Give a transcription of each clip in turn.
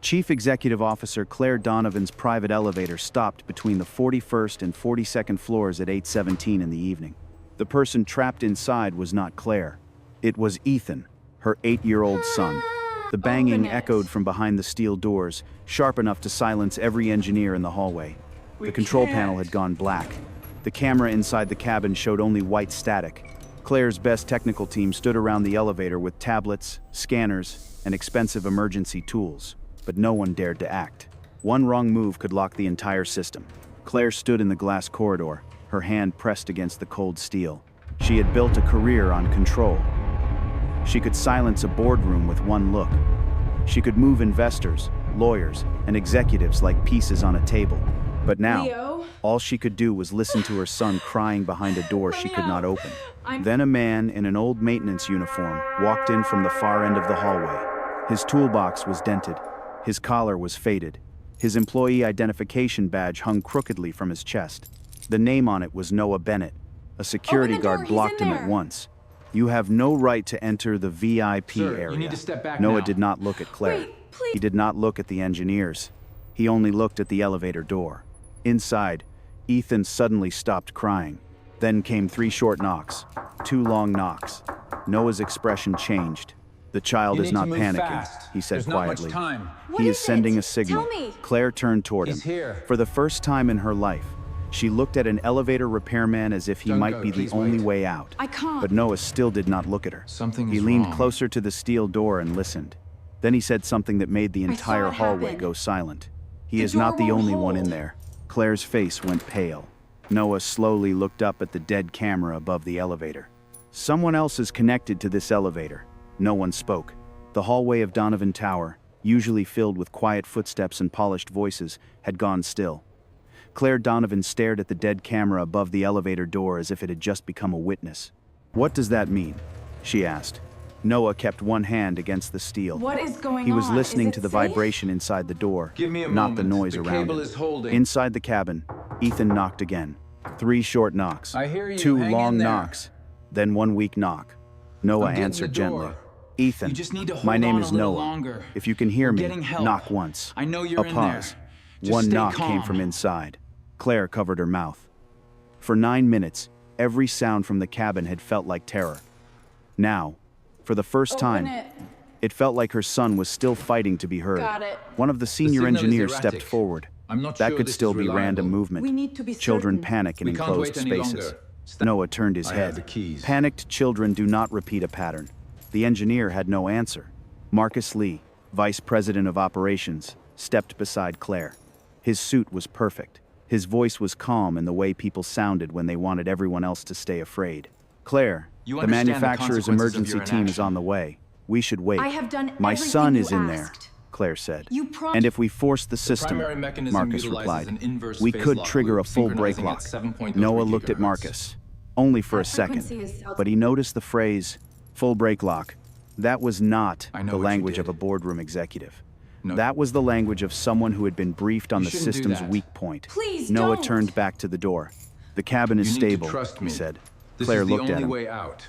Chief Executive Officer Claire Donovan's private elevator stopped between the 41st and 42nd floors at 8:17 in the evening. The person trapped inside was not Claire. It was Ethan, her 8-year-old son. The banging echoed from behind the steel doors, sharp enough to silence every engineer in the hallway. The control panel had gone black. The camera inside the cabin showed only white static. Claire's best technical team stood around the elevator with tablets, scanners, and expensive emergency tools, but no one dared to act. One wrong move could lock the entire system. Claire stood in the glass corridor, her hand pressed against the cold steel. She had built a career on control. She could silence a boardroom with one look. She could move investors, lawyers, and executives like pieces on a table. But now, all she could do was listen to her son crying behind a door she could not open. Then a man in an old maintenance uniform walked in from the far end of the hallway. His toolbox was dented. His collar was faded. His employee identification badge hung crookedly from his chest. The name on it was Noah Bennett. A security guard blocked him at once. "You have no right to enter the VIP area." You need to step back Noah now. did not look at Claire. Wait, please. He did not look at the engineers. He only looked at the elevator door. Inside, Ethan suddenly stopped crying. Then came 3 short knocks, 2 long knocks. Noah's expression changed. "The child You is need not to move panicking," fast. he said There's not much quietly. time. What He is is sending it? a signal. Tell me. Claire turned toward him. He's here. For the first time in her life, she looked at an elevator repairman as if he Don't might go, be the please only wait. way out. I can't. But Noah still did not look at her. Something He is leaned wrong. closer to the steel door and listened. Then he said something that made the saw entire it hallway happen. go silent. He The is not door the won't only one in hold. there. Claire's face went pale. Noah slowly looked up at the dead camera above the elevator. Someone else is connected to this elevator. No one spoke. The hallway of Donovan Tower, usually filled with quiet footsteps and polished voices, had gone still. Claire Donovan stared at the dead camera above the elevator door as if it had just become a witness. "What does that mean?" she asked. Noah kept one hand against the steel. What is going on? He was listening Is to it the safe? vibration inside the door, Give me a not the moment. noise The around cable it. is holding. Inside the cabin, Ethan knocked again. 3 short knocks. I hear you. 2 Hang long in there. knocks. Then 1 weak knock. Noah I'm getting answered the gently. door. "Ethan, You just need to hold my name on is a little Noah. longer. If you can hear We're me, getting help. knock once." I know you're A in pause. there. Just 1 stay knock calm. came from inside. Claire covered her mouth. For 9 minutes, every sound from the cabin had felt like terror. Now, for the first Open time, it. it felt like her son was still fighting to be heard. Got it. One of the senior signal is engineers erratic. stepped forward. I'm not That sure could this still is be random reliable. movement. We need to be Children certain. panic in We can't enclosed wait any spaces. longer. Noah turned his I head. have the keys. Panicked children do not repeat a pattern. The engineer had no answer. Marcus Lee, Vice President of Operations, stepped beside Claire. His suit was perfect. His voice was calm in the way people sounded when they wanted everyone else to stay afraid. "Claire, You the understand the manufacturer's consequences of emergency your team is inaction. on the way. We should wait." I have done "My everything son you is in there," asked. Claire said. You prom- "And if we force the system," primary mechanism Marcus utilizes replied, an inverse "we phase could lock trigger a loop full brake synchronizing lock." at 7.03 Noah looked at gigahertz. Marcus, only for a That frequency second, is out- but he noticed the phrase, "full brake lock." That was not I know the what you language did. of a boardroom executive. No. That was the language of someone who had been briefed on You the shouldn't do system's that. weak point. Please Noah don't. turned back to the door. "The cabin is You need to stable," trust he me. said. This Claire is the looked at only him. way out.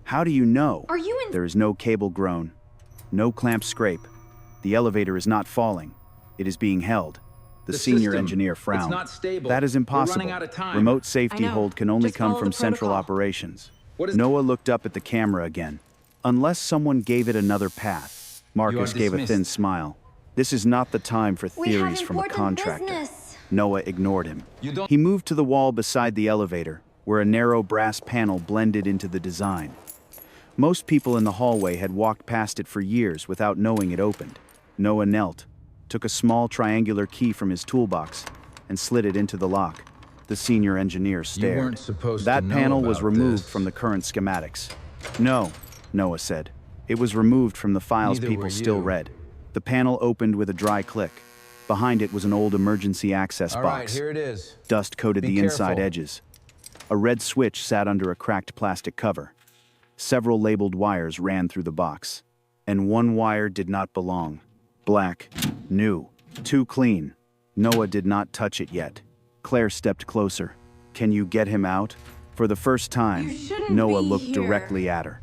"How do you know?" Are you in- There is no cable groan, no clamp scrape. The elevator is not falling. It is being held. The senior system, engineer it's frowned. not stable. "That is We're impossible. running out of time." Remote safety I know. hold can only Just come follow from the central protocol. operations." What is- Noah looked up at the camera again. "Unless someone gave it another path." Marcus gave a thin dismissed. smile. "This is not the time for We have theories from a important contractor." business. Noah ignored him. You don't- He moved to the wall beside the elevator, where a narrow brass panel blended into the design. Most people in the hallway had walked past it for years without knowing it opened. Noah knelt, took a small triangular key from his toolbox, and slid it into the lock. The senior engineer stared. weren't supposed That to know panel was about removed this. from the current schematics. "No," Noah said. "It was removed from the files Neither people were still you. read." The panel opened with a dry click. Behind it was an old emergency access All right, box. here it is. Dust coated Be the inside careful. edges. A red switch sat under a cracked plastic cover. Several labeled wires ran through the box. And one wire did not belong. Black, new, too clean. Noah did not touch it yet. Claire stepped closer. "Can you get him out?" For the first time, You shouldn't Noah be looked here. directly at her.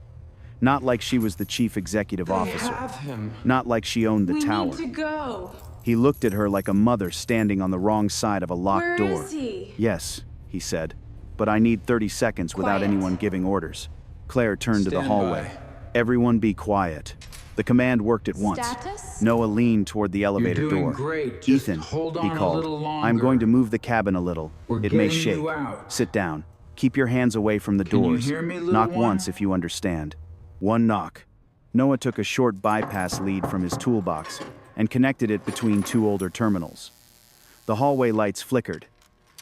Not like she was the chief executive They officer. have him. Not like she owned the tower. We need to go. He looked at her like a mother standing on the wrong side of a locked door. Where is he? Yes, he said, but I need 30 seconds without Quiet. anyone giving orders. Claire turned to the Stand hallway. by. Everyone be quiet. The command worked at once. Status? Noah leaned toward the elevator You're doing door. great. Just Ethan, hold he on a called. little longer. I'm going to move the cabin a little. We're It may getting shake. you out. Sit down. Keep your hands away from the Can you doors. hear me, little Knock one? once if you understand. One knock. Noah took a short bypass lead from his toolbox and connected it between two older terminals. The hallway lights flickered.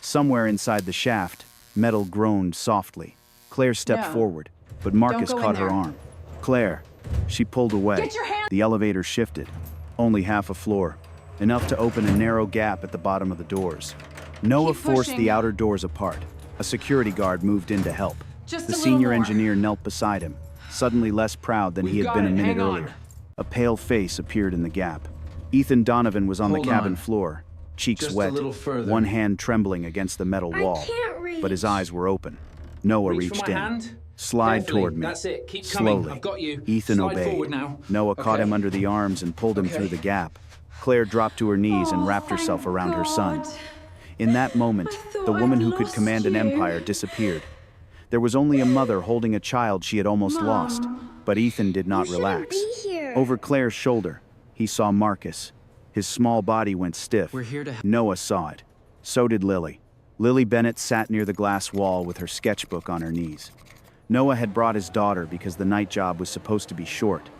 Somewhere inside the shaft, metal groaned softly. Claire stepped No. forward, but Marcus Don't go caught in her there. arm. Claire. She pulled away. Get your hand- The elevator shifted. Only half a floor. Enough to open a narrow gap at the bottom of the doors. Noah Keep forced pushing. the outer doors apart. A security guard moved in to help. Just The a little senior more. engineer knelt beside him, suddenly less proud than he We've had got been a it. minute Hang on. earlier. A pale face appeared in the gap. Ethan Donovan was on Hold the cabin on. floor, cheeks Just a wet, little further. one hand trembling against the metal wall. can't reach. But his eyes were open. Noah Reach for reached my in. hand. Slide Carefully. toward me. That's it. Keep coming. Slowly. I've got you. Ethan Slide obeyed. forward now. Noah caught Okay. him under the arms and pulled him Okay. through the gap. Claire dropped to her knees and Oh, wrapped herself thank around her son. God. In that moment, I thought the woman I'd who could lost command an you. empire disappeared. There was only a mother holding a child she had almost lost, but Ethan did not relax. Be here. Over Claire's shoulder, he saw Marcus. His small body went stiff. We're here to help. Noah saw it. So did Lily. Lily Bennett sat near the glass wall with her sketchbook on her knees. Noah had brought his daughter because the night job was supposed to be short,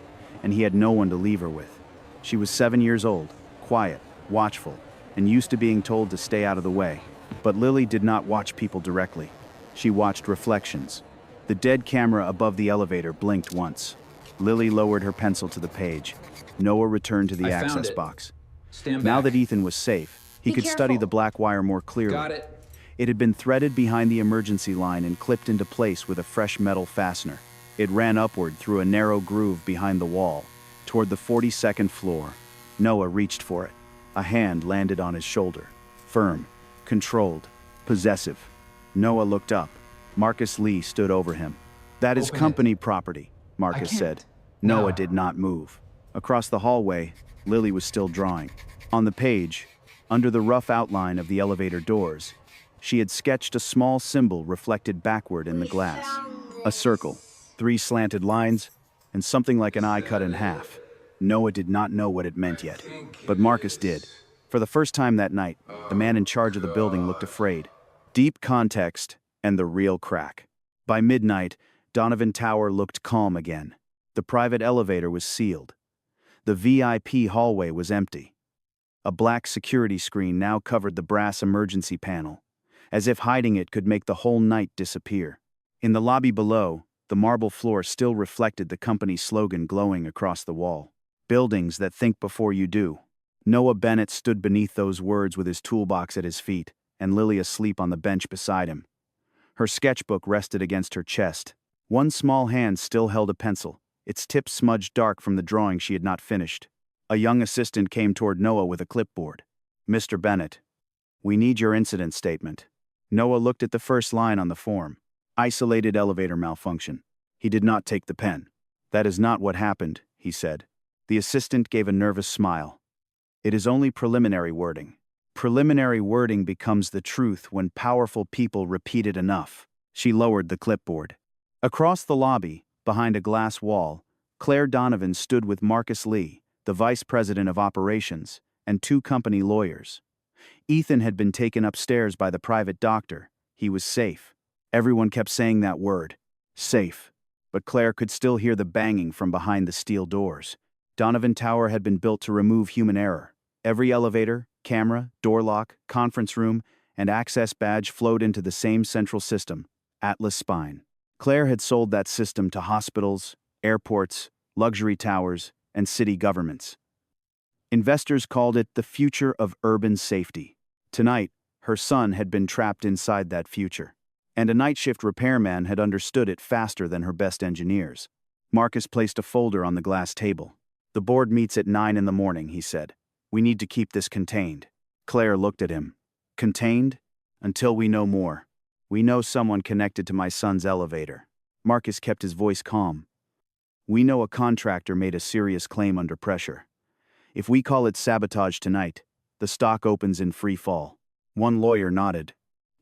and he had no one to leave her with. She was 7 years old, quiet, watchful, and used to being told to stay out of the way. But Lily did not watch people directly. She watched reflections. The dead camera above the elevator blinked once. Lily lowered her pencil to the page. Noah returned to the I found access it. box. Stand Now back. that Ethan was safe, he Be could study careful. the black wire more clearly. Got it. It had been threaded behind the emergency line and clipped into place with a fresh metal fastener. It ran upward through a narrow groove behind the wall, toward the 42nd floor. Noah reached for it. A hand landed on his shoulder. Firm, controlled, possessive. Noah looked up. Marcus Lee stood over him. "That is Open it. company property," Marcus can't. said. Noah No. did not move. Across the hallway, Lily was still drawing. On the page, under the rough outline of the elevator doors, she had sketched a small symbol reflected backward in the glass. A circle, 3 slanted lines, and something like an eye cut in half. Noah did not know what it meant yet, but Marcus did. For the first time that night, the man in charge of the building looked afraid. Deep context and the real crack. By midnight, Donovan Tower looked calm again. The private elevator was sealed. The VIP hallway was empty. A black security screen now covered the brass emergency panel, as if hiding it could make the whole night disappear. In the lobby below, the marble floor still reflected the company's slogan glowing across the wall. "Buildings that think before you do." Noah Bennett stood beneath those words with his toolbox at his feet, and Lily asleep on the bench beside him. Her sketchbook rested against her chest. One small hand still held a pencil, its tip smudged dark from the drawing she had not finished. A young assistant came toward Noah with a clipboard. "Mr. Bennett, we need your incident statement." Noah looked at the first line on the form. Isolated elevator malfunction. He did not take the pen. "That is not what happened," he said. The assistant gave a nervous smile. "It is only preliminary wording. Preliminary wording becomes the truth when powerful people repeat it enough." She lowered the clipboard. Across the lobby, behind a glass wall, Claire Donovan stood with Marcus Lee, the vice president of operations, and 2 company lawyers. Ethan had been taken upstairs by the private doctor. He was safe. Everyone kept saying that word, safe. But Claire could still hear the banging from behind the steel doors. Donovan Tower had been built to remove human error. Every elevator, camera, door lock, conference room, and access badge flowed into the same central system, Atlas Spine. Claire had sold that system to hospitals, airports, luxury towers, and city governments. Investors called it the future of urban safety. Tonight, her son had been trapped inside that future, and a night shift repairman had understood it faster than her best engineers. Marcus placed a folder on the glass table. "The board meets at 9 in the morning," he said. "We need to keep this contained." Claire looked at him. "Contained? Until we know more. We know someone connected to my son's elevator." Marcus kept his voice calm. We know a contractor made a serious claim under pressure. If we call it sabotage tonight, the stock opens in free fall." One lawyer nodded.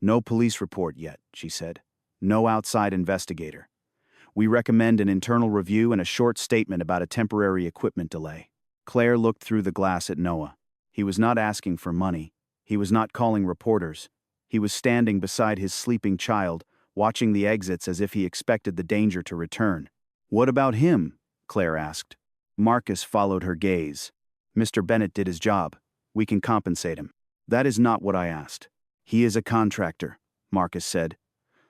"No police report yet," she said. "No outside investigator. We recommend an internal review and a short statement about a temporary equipment delay." Claire looked through the glass at Noah. He was not asking for money. He was not calling reporters. He was standing beside his sleeping child, watching the exits as if he expected the danger to return. "What about him?" Claire asked. Marcus followed her gaze. "Mr. Bennett did his job. We can compensate him." "That is not what I asked." "He is a contractor," Marcus said.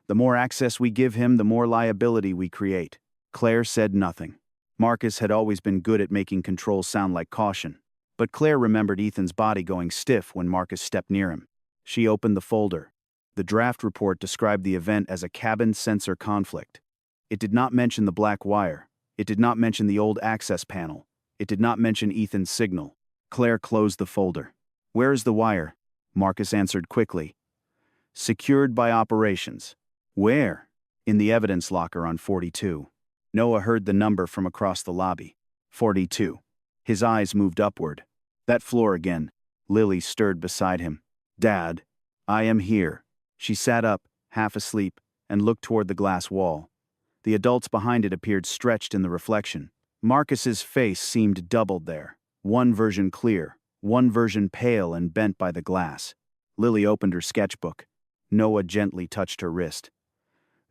"The more access we give him, the more liability we create." Claire said nothing. Marcus had always been good at making controls sound like caution. But Claire remembered Ethan's body going stiff when Marcus stepped near him. She opened the folder. The draft report described the event as a cabin sensor conflict. It did not mention the black wire. It did not mention the old access panel. It did not mention Ethan's signal. Claire closed the folder. "Where is the wire?" Marcus answered quickly. "Secured by operations." "Where?" "In the evidence locker on 42. Noah heard the number from across the lobby. 42. His eyes moved upward. "That floor again." Lily stirred beside him. "Dad, I am here." She sat up, half asleep, and looked toward the glass wall. The adults behind it appeared stretched in the reflection. Marcus's face seemed doubled there, one version clear, one version pale and bent by the glass. Lily opened her sketchbook. Noah gently touched her wrist.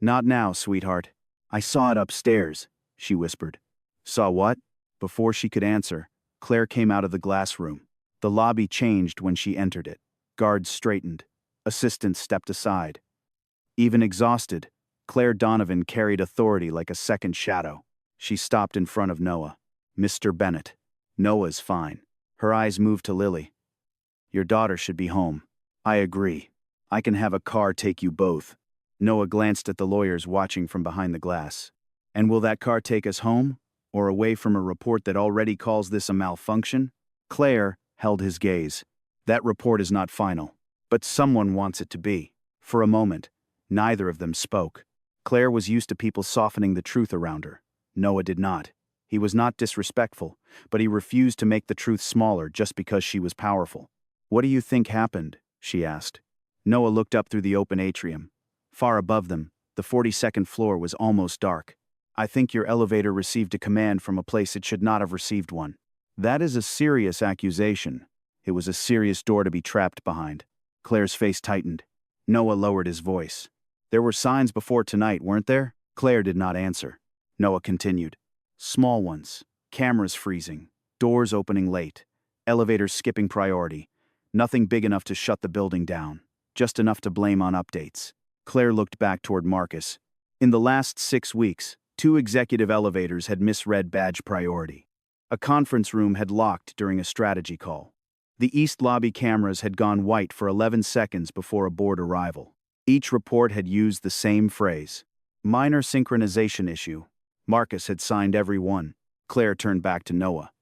"Not now, sweetheart. I saw it upstairs," she whispered. "Saw what?" Before she could answer, Claire came out of the glass room. The lobby changed when she entered it. Guards straightened. Assistants stepped aside. Even exhausted, Claire Donovan carried authority like a second shadow. She stopped in front of Noah. "Mr. Bennett." "Noah's fine." Her eyes moved to Lily. "Your daughter should be home." "I agree. I can have a car take you both." Noah glanced at the lawyers watching from behind the glass. "And will that car take us home? Or away from a report that already calls this a malfunction?" Claire held his gaze. "That report is not final. But someone wants it to be." For a moment, neither of them spoke. Claire was used to people softening the truth around her. Noah did not. He was not disrespectful, but he refused to make the truth smaller just because she was powerful. "What do you think happened?" she asked. Noah looked up through the open atrium. Far above them, the 42nd floor was almost dark. "I think your elevator received a command from a place it should not have received one." "That is a serious accusation." It was a serious door to be trapped behind. Claire's face tightened. Noah lowered his voice. "There were signs before tonight, weren't there?" Claire did not answer. Noah continued. "Small ones. Cameras freezing. Doors opening late. Elevators skipping priority. Nothing big enough to shut the building down. Just enough to blame on updates." Claire looked back toward Marcus. In the last 6 weeks, 2 executive elevators had misread badge priority. A conference room had locked during a strategy call. The East Lobby cameras had gone white for 11 seconds before a board arrival. Each report had used the same phrase. "Minor synchronization issue." Marcus had signed every one. Claire turned back to Noah.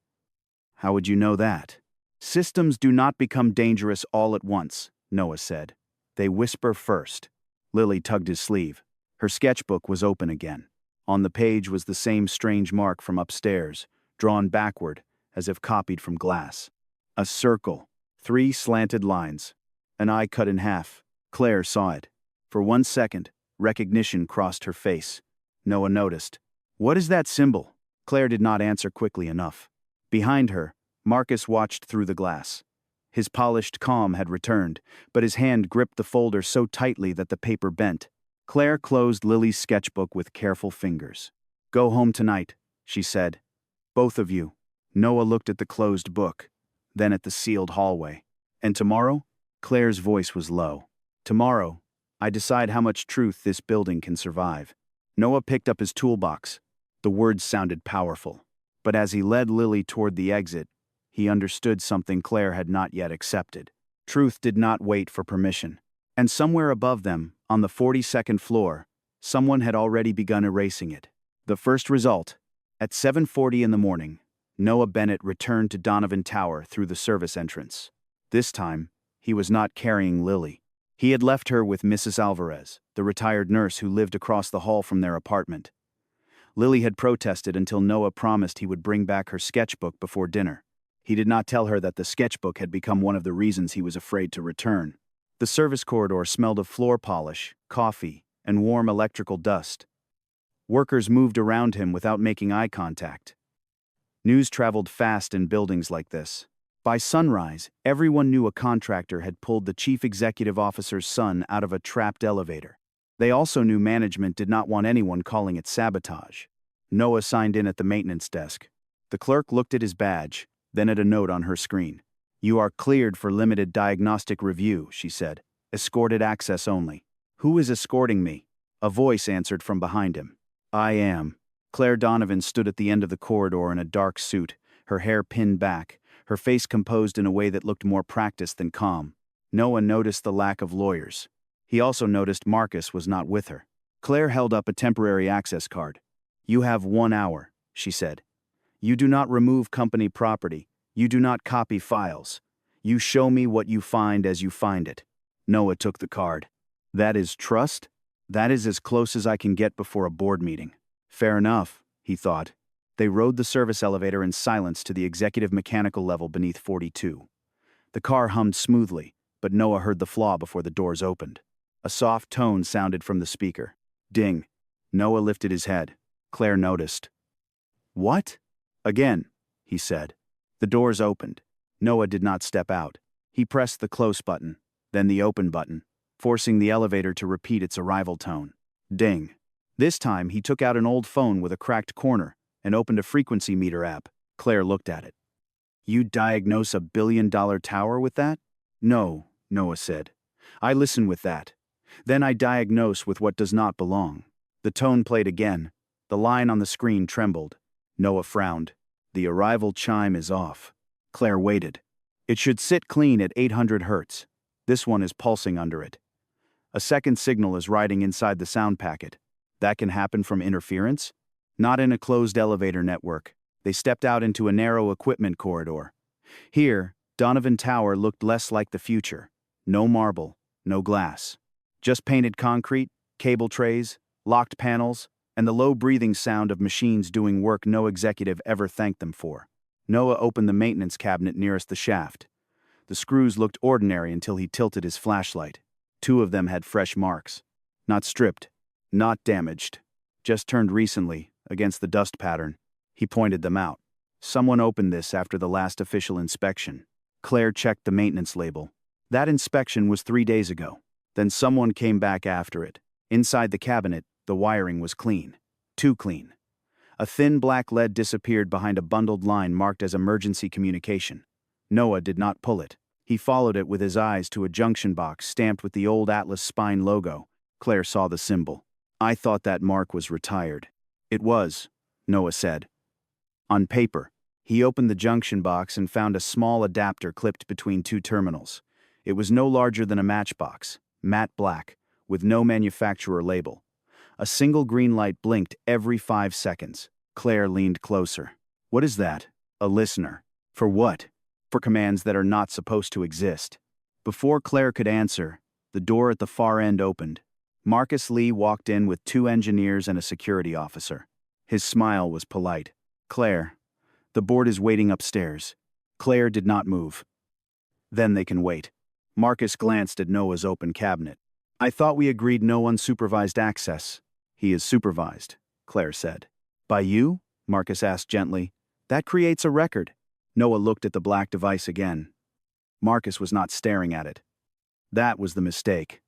"How would you know that?" "Systems do not become dangerous all at once," Noah said. "They whisper first." Lily tugged his sleeve. Her sketchbook was open again. On the page was the same strange mark from upstairs, drawn backward, as if copied from glass. A circle, 3 slanted lines, an eye cut in half. Claire saw it. For 1 second, recognition crossed her face. Noah noticed. "What is that symbol?" Claire did not answer quickly enough. Behind her, Marcus watched through the glass. His polished calm had returned, but his hand gripped the folder so tightly that the paper bent. Claire closed Lily's sketchbook with careful fingers. "Go home tonight," she said. "Both of you." Noah looked at the closed book, then at the sealed hallway. "And tomorrow?" Claire's voice was low. "Tomorrow, I decide how much truth this building can survive." Noah picked up his toolbox. The words sounded powerful. But as he led Lily toward the exit, he understood something Claire had not yet accepted. Truth did not wait for permission. And somewhere above them, on the 42nd floor, someone had already begun erasing it. The first result: at 7:40 in the morning, Noah Bennett returned to Donovan Tower through the service entrance. This time, he was not carrying Lily. He had left her with Mrs. Alvarez, the retired nurse who lived across the hall from their apartment. Lily had protested until Noah promised he would bring back her sketchbook before dinner. He did not tell her that the sketchbook had become one of the reasons he was afraid to return. The service corridor smelled of floor polish, coffee, and warm electrical dust. Workers moved around him without making eye contact. News traveled fast in buildings like this. By sunrise, everyone knew a contractor had pulled the chief executive officer's son out of a trapped elevator. They also knew management did not want anyone calling it sabotage. Noah signed in at the maintenance desk. The clerk looked at his badge, then at a note on her screen. "You are cleared for limited diagnostic review," she said. "Escorted access only." "Who is escorting me?" A voice answered from behind him. "I am." Claire Donovan stood at the end of the corridor in a dark suit, her hair pinned back, her face composed in a way that looked more practiced than calm. Noah noticed the lack of lawyers. He also noticed Marcus was not with her. Claire held up a temporary access card. "You have 1 hour," she said. "You do not remove company property. You do not copy files. You show me what you find as you find it." Noah took the card. "That is trust? That is as close as I can get before a board meeting." Fair enough, he thought. They rode the service elevator in silence to the executive mechanical level beneath 42. The car hummed smoothly, but Noah heard the flaw before the doors opened. A soft tone sounded from the speaker. Ding. Noah lifted his head. Claire noticed. "What?" "Again," he said. The doors opened. Noah did not step out. He pressed the close button, then the open button, forcing the elevator to repeat its arrival tone. Ding. This time he took out an old phone with a cracked corner and opened a frequency meter app. Claire looked at it. "You diagnose a billion-dollar tower with that?" "No," Noah said. "I listen with that. Then I diagnose with what does not belong." The tone played again. The line on the screen trembled. Noah frowned. "The arrival chime is off." Claire waited. "It should sit clean at 800 hertz. This one is pulsing under it. A second signal is riding inside the sound packet. That can happen from interference? Not in a closed elevator network." They stepped out into a narrow equipment corridor. Here, Donovan Tower looked less like the future. No marble, no glass. Just painted concrete, cable trays, locked panels, and the low breathing sound of machines doing work no executive ever thanked them for. Noah opened the maintenance cabinet nearest the shaft. The screws looked ordinary until he tilted his flashlight. 2 of them had fresh marks. Not stripped, not damaged, just turned recently, against the dust pattern. He pointed them out. Someone opened this after the last official inspection. Claire checked the maintenance label. That inspection was 3 days ago. Then someone came back after it. Inside the cabinet, the wiring was clean. Too clean. A thin black lead disappeared behind a bundled line marked as emergency communication. Noah did not pull it. He followed it with his eyes to a junction box stamped with the old Atlas spine logo. Claire saw the symbol. "I thought that mark was retired." "It was," Noah said. On paper. He opened the junction box and found a small adapter clipped between 2 terminals. It was no larger than a matchbox, matte black, with no manufacturer label. A single green light blinked every 5 seconds. Claire leaned closer. "What is that?" "A listener." "For what?" "For commands that are not supposed to exist." Before Claire could answer, the door at the far end opened. Marcus Lee walked in with 2 engineers and a security officer. His smile was polite. "Claire, the board is waiting upstairs." Claire did not move. "Then they can wait." Marcus glanced at Noah's open cabinet. "I thought we agreed no unsupervised access." "He is supervised," Claire said. "By you?" Marcus asked gently. "That creates a record." Noah looked at the black device again. Marcus was not staring at it. That was the mistake.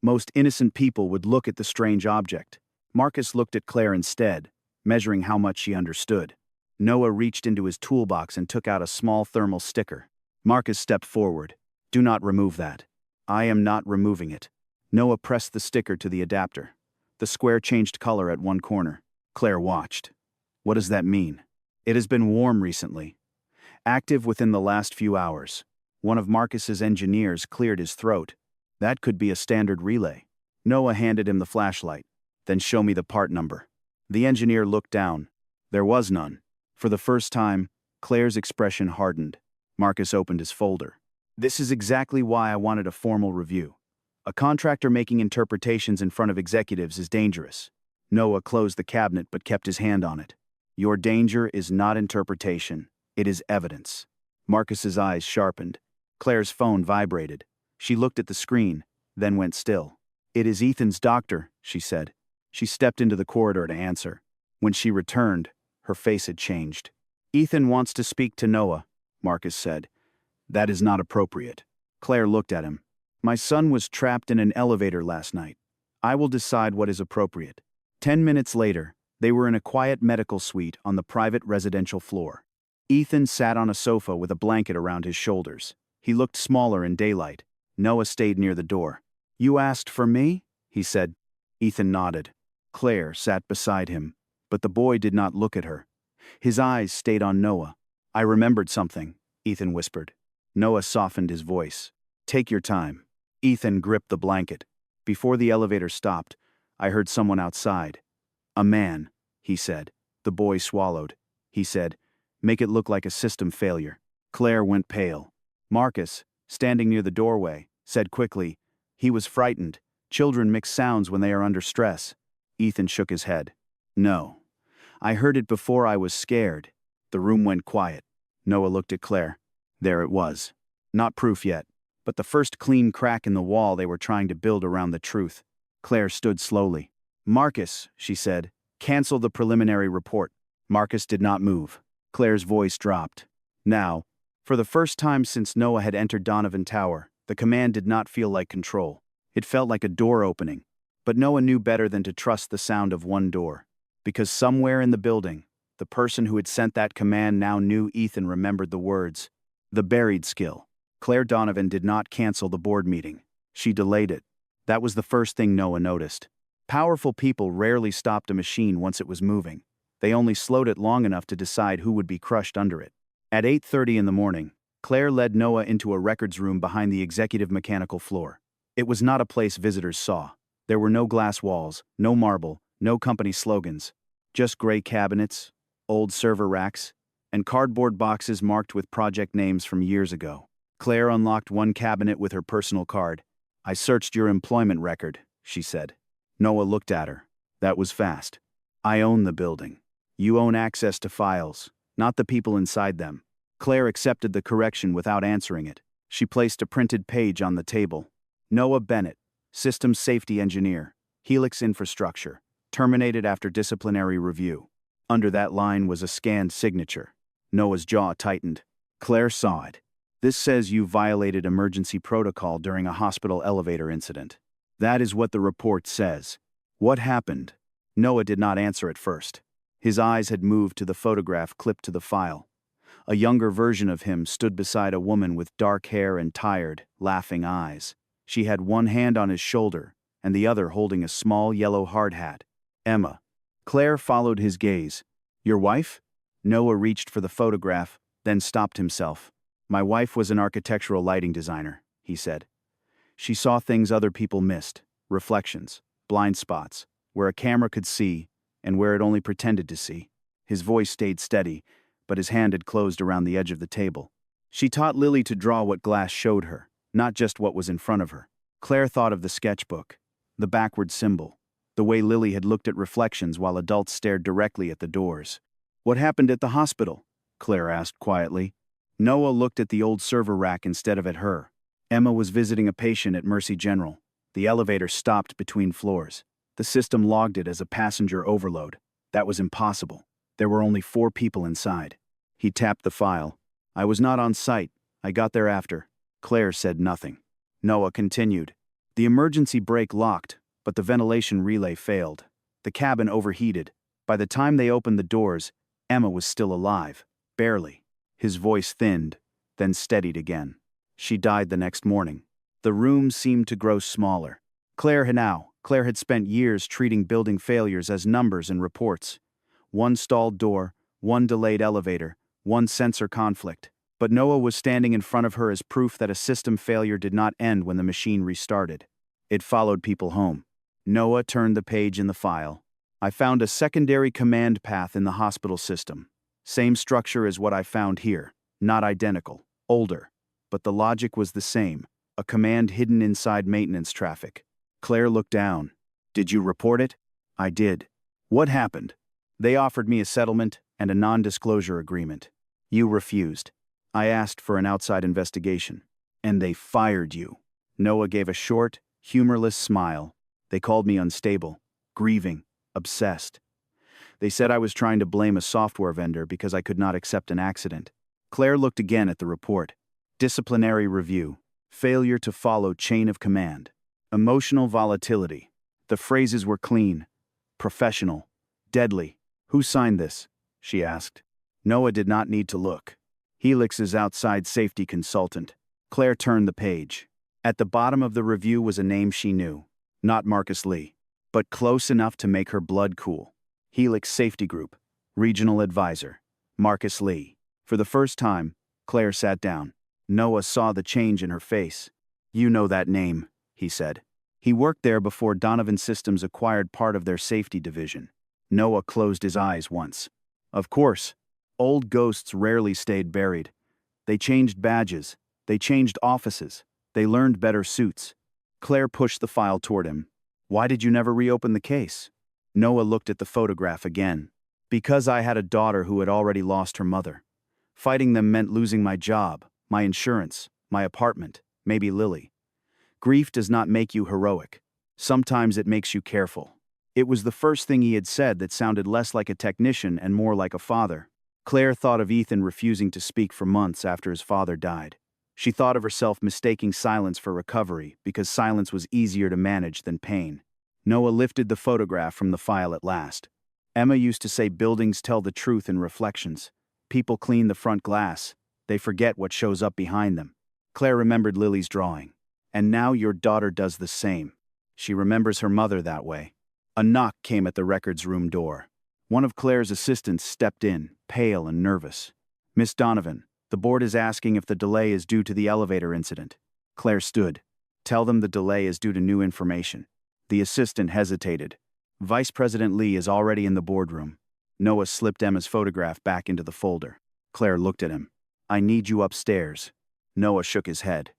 Most innocent people would look at the strange object. Marcus looked at Claire instead, measuring how much she understood. Noah reached into his toolbox and took out a small thermal sticker. Marcus stepped forward. "Do not remove that." "I am not removing it." Noah pressed the sticker to the adapter. The square changed color at one corner. Claire watched. "What does that mean?" "It has been warm recently. Active within the last few hours." One of Marcus's engineers cleared his throat. "That could be a standard relay." Noah handed him the flashlight. "Then show me the part number." The engineer looked down. There was none. For the first time, Claire's expression hardened. Marcus opened his folder. "This is exactly why I wanted a formal review. A contractor making interpretations in front of executives is dangerous. Noah closed the cabinet but kept his hand on it. Your danger is not interpretation. It is evidence. Marcus's eyes sharpened. Claire's phone vibrated. She looked at the screen, then went still. It is Ethan's doctor, she said. She stepped into the corridor to answer. When she returned, her face had changed. Ethan wants to speak to Noah, Marcus said. That is not appropriate. Claire looked at him. My son was trapped in an elevator last night. I will decide what is appropriate. 10 minutes later, they were in a quiet medical suite on the private residential floor. Ethan sat on a sofa with a blanket around his shoulders. He looked smaller in daylight. Noah stayed near the door. You asked for me? He said. Ethan nodded. Claire sat beside him, but the boy did not look at her. His eyes stayed on Noah. I remembered something, Ethan whispered. Noah softened his voice. Take your time. Ethan gripped the blanket. Before the elevator stopped, I heard someone outside. A man, he said. The boy swallowed. He said, make it look like a system failure. Claire went pale. Marcus, standing near the doorway, said quickly, he was frightened. Children mix sounds when they are under stress. Ethan shook his head. No. I heard it before I was scared. The room went quiet. Noah looked at Claire. There it was. Not proof yet, but the first clean crack in the wall they were trying to build around the truth. Claire stood slowly. Marcus, she said, cancel the preliminary report. Marcus did not move. Claire's voice dropped. Now, for the first time since Noah had entered Donovan Tower, the command did not feel like control. It felt like a door opening. But Noah knew better than to trust the sound of one door. Because somewhere in the building, the person who had sent that command now knew Ethan remembered the words. The buried skill. Claire Donovan did not cancel the board meeting. She delayed it. That was the first thing Noah noticed. Powerful people rarely stopped a machine once it was moving. They only slowed it long enough to decide who would be crushed under it. At 8:30 in the morning, Claire led Noah into a records room behind the executive mechanical floor. It was not a place visitors saw. There were no glass walls, no marble, no company slogans. Just gray cabinets, old server racks, and cardboard boxes marked with project names from years ago. Claire unlocked one cabinet with her personal card. I searched your employment record, she said. Noah looked at her. That was fast. I own the building. You own access to files, not the people inside them. Claire accepted the correction without answering it. She placed a printed page on the table. Noah Bennett, Systems Safety Engineer, Helix Infrastructure, terminated after disciplinary review. Under that line was a scanned signature. Noah's jaw tightened. Claire saw it. This says you violated emergency protocol during a hospital elevator incident. That is what the report says. What happened? Noah did not answer at first. His eyes had moved to the photograph clipped to the file. A younger version of him stood beside a woman with dark hair and tired, laughing eyes. She had one hand on his shoulder, and the other holding a small yellow hard hat. Emma. Claire followed his gaze. Your wife? Noah reached for the photograph, then stopped himself. My wife was an architectural lighting designer, he said. She saw things other people missed, reflections, blind spots, where a camera could see and where it only pretended to see. His voice stayed steady, but his hand had closed around the edge of the table. She taught Lily to draw what glass showed her, not just what was in front of her. Claire thought of the sketchbook, the backward symbol, the way Lily had looked at reflections while adults stared directly at the doors. What happened at the hospital? Claire asked quietly. Noah looked at the old server rack instead of at her. Emma was visiting a patient at Mercy General. The elevator stopped between floors. The system logged it as a passenger overload. That was impossible. There were only 4 people inside. He tapped the file. I was not on site. I got there after. Claire said nothing. Noah continued. The emergency brake locked, but the ventilation relay failed. The cabin overheated. By the time they opened the doors, Emma was still alive. Barely. His voice thinned, then steadied again. She died the next morning. The room seemed to grow smaller. Claire had spent years treating building failures as numbers and reports. One stalled door, one delayed elevator, one sensor conflict. But Noah was standing in front of her as proof that a system failure did not end when the machine restarted. It followed people home. Noah turned the page in the file. I found a secondary command path in the hospital system. Same structure as what I found here, not identical, older. But the logic was the same, a command hidden inside maintenance traffic. Claire looked down. Did you report it? I did. What happened? They offered me a settlement and a non-disclosure agreement. You refused. I asked for an outside investigation. And they fired you. Noah gave a short, humorless smile. They called me unstable, grieving, obsessed. They said I was trying to blame a software vendor because I could not accept an accident. Claire looked again at the report. Disciplinary review. Failure to follow chain of command. Emotional volatility. The phrases were clean, professional, deadly. Who signed this? She asked. Noah did not need to look. Helix's outside safety consultant. Claire turned the page. At the bottom of the review was a name she knew. Not Marcus Lee, but close enough to make her blood cool. Helix Safety Group, Regional Advisor, Marcus Lee. For the first time, Claire sat down. Noah saw the change in her face. You know that name, he said. He worked there before Donovan Systems acquired part of their safety division. Noah closed his eyes once. Of course, old ghosts rarely stayed buried. They changed badges. They changed offices. They learned better suits. Claire pushed the file toward him. Why did you never reopen the case? Noah looked at the photograph again. Because I had a daughter who had already lost her mother. Fighting them meant losing my job, my insurance, my apartment, maybe Lily. Grief does not make you heroic. Sometimes it makes you careful. It was the first thing he had said that sounded less like a technician and more like a father. Claire thought of Ethan refusing to speak for months after his father died. She thought of herself mistaking silence for recovery because silence was easier to manage than pain. Noah lifted the photograph from the file at last. Emma used to say buildings tell the truth in reflections. People clean the front glass. They forget what shows up behind them. Claire remembered Lily's drawing. And now your daughter does the same. She remembers her mother that way. A knock came at the records room door. One of Claire's assistants stepped in, pale and nervous. Miss Donovan, the board is asking if the delay is due to the elevator incident. Claire stood. Tell them the delay is due to new information. The assistant hesitated. Vice President Lee is already in the boardroom. Noah slipped Emma's photograph back into the folder. Claire looked at him. I need you upstairs. Noah shook his head.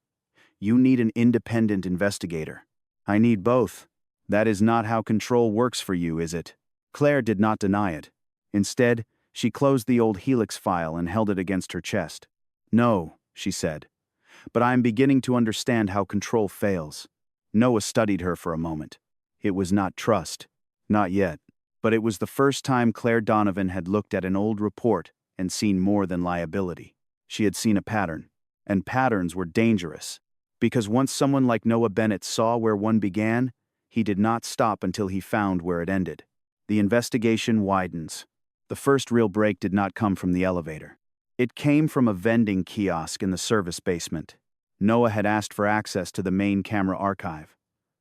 You need an independent investigator. I need both. That is not how control works for you, is it? Claire did not deny it. Instead, she closed the old Helix file and held it against her chest. No, she said. But I am beginning to understand how control fails. Noah studied her for a moment. It was not trust. Not yet. But it was the first time Claire Donovan had looked at an old report and seen more than liability. She had seen a pattern. And patterns were dangerous. Because once someone like Noah Bennett saw where one began, he did not stop until he found where it ended. The investigation widens. The first real break did not come from the elevator. It came from a vending kiosk in the service basement. Noah had asked for access to the main camera archive.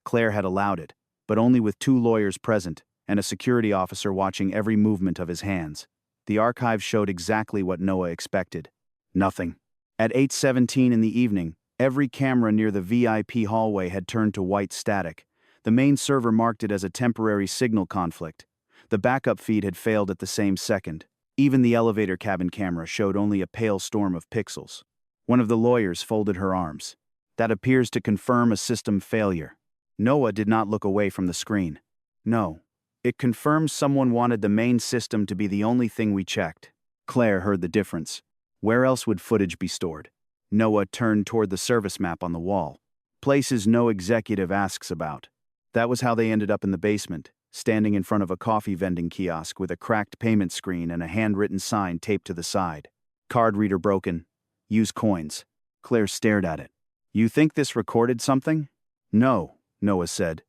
Claire had allowed it, but only with 2 lawyers present and a security officer watching every movement of his hands. The archive showed exactly what Noah expected. Nothing. At 8:17 in the evening, every camera near the VIP hallway had turned to white static. The main server marked it as a temporary signal conflict. The backup feed had failed at the same second. Even the elevator cabin camera showed only a pale storm of pixels. One of the lawyers folded her arms. That appears to confirm a system failure. Noah did not look away from the screen. No. It confirms someone wanted the main system to be the only thing we checked. Claire heard the difference. Where else would footage be stored? Noah turned toward the service map on the wall. Places no executive asks about. That was how they ended up in the basement, standing in front of a coffee vending kiosk with a cracked payment screen and a handwritten sign taped to the side. Card reader broken. Use coins. Claire stared at it. You think this recorded something? No, Noah said.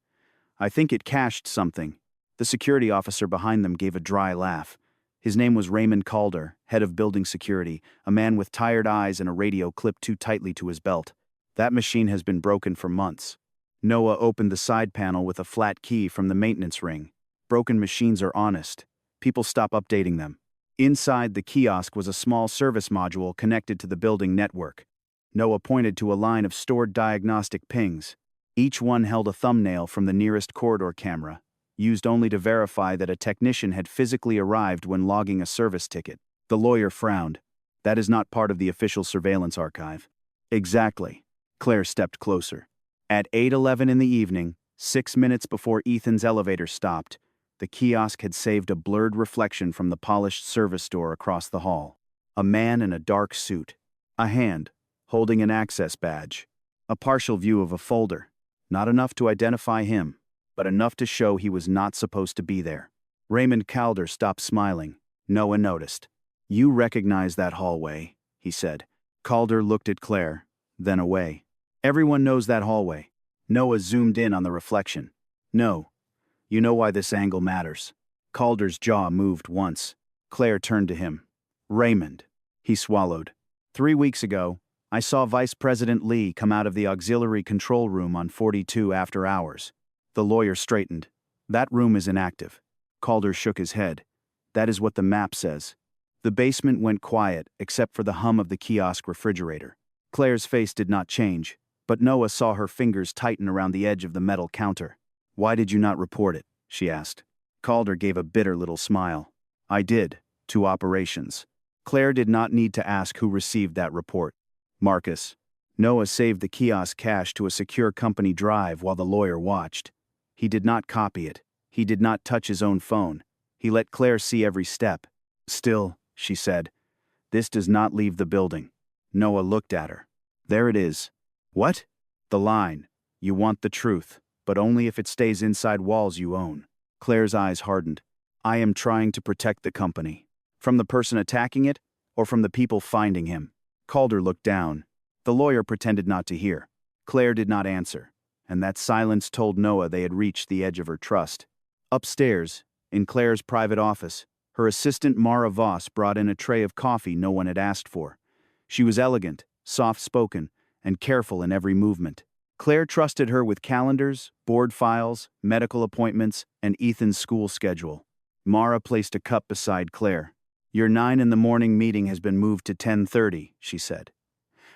I think it cached something. The security officer behind them gave a dry laugh. His name was Raymond Calder, head of building security, a man with tired eyes and a radio clipped too tightly to his belt. That machine has been broken for months. Noah opened the side panel with a flat key from the maintenance ring. Broken machines are honest. People stop updating them. Inside the kiosk was a small service module connected to the building network. Noah pointed to a line of stored diagnostic pings. Each one held a thumbnail from the nearest corridor camera, used only to verify that a technician had physically arrived when logging a service ticket. The lawyer frowned. That is not part of the official surveillance archive. Exactly. Claire stepped closer. At 8:11 in the evening, 6 minutes before Ethan's elevator stopped, The kiosk had saved a blurred reflection from the polished service door across the hall. A man in a dark suit. A hand, holding an access badge. A partial view of a folder. Not enough to identify him, but enough to show he was not supposed to be there. Raymond Calder stopped smiling. Noah noticed. "You recognize that hallway," he said. Calder looked at Claire, then away. "Everyone knows that hallway." Noah zoomed in on the reflection. "No. You know why this angle matters." Calder's jaw moved once. Claire turned to him. "Raymond." He swallowed. 3 weeks ago, I saw Vice President Lee come out of the auxiliary control room on 42 after hours." The lawyer straightened. "That room is inactive." Calder shook his head. "That is what the map says." The basement went quiet except for the hum of the kiosk refrigerator. Claire's face did not change, but Noah saw her fingers tighten around the edge of the metal counter. "Why did you not report it?" she asked. Calder gave a bitter little smile. "I did, to operations." Claire did not need to ask who received that report. Marcus. Noah saved the kiosk cache to a secure company drive while the lawyer watched. He did not copy it. He did not touch his own phone. He let Claire see every step. "Still," she said, "this does not leave the building." Noah looked at her. "There it is." "What?" "The line. You want the truth, but only if it stays inside walls you own." Claire's eyes hardened. "I am trying to protect the company. From the person attacking it, or from the people finding him?" Calder looked down. The lawyer pretended not to hear. Claire did not answer, and that silence told Noah they had reached the edge of her trust. Upstairs, in Claire's private office, her assistant Mara Voss brought in a tray of coffee no one had asked for. She was elegant, soft-spoken, and careful in every movement. Claire trusted her with calendars, board files, medical appointments, and Ethan's school schedule. Mara placed a cup beside Claire. "Your 9 in the morning meeting has been moved to 10:30, she said.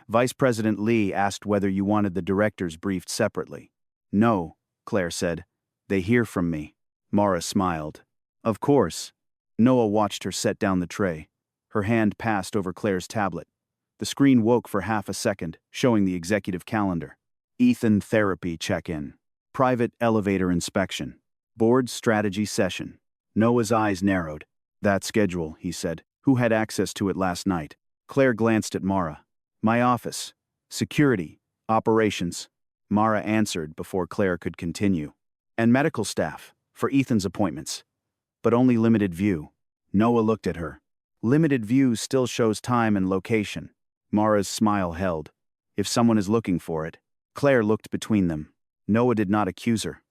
"Vice President Lee asked whether you wanted the directors briefed separately." "No," Claire said. "They hear from me." Mara smiled. "Of course." Noah watched her set down the tray. Her hand passed over Claire's tablet. The screen woke for half a second, showing the executive calendar. Ethan therapy check-in. Private elevator inspection. Board strategy session. Noah's eyes narrowed. "That schedule," he said. "Who had access to it last night?" Claire glanced at Mara. "My office. Security. Operations." Mara answered before Claire could continue. "And medical staff, for Ethan's appointments. But only limited view." Noah looked at her. "Limited view still shows time and location." Mara's smile held. "If someone is looking for it." Claire looked between them. Noah did not accuse her.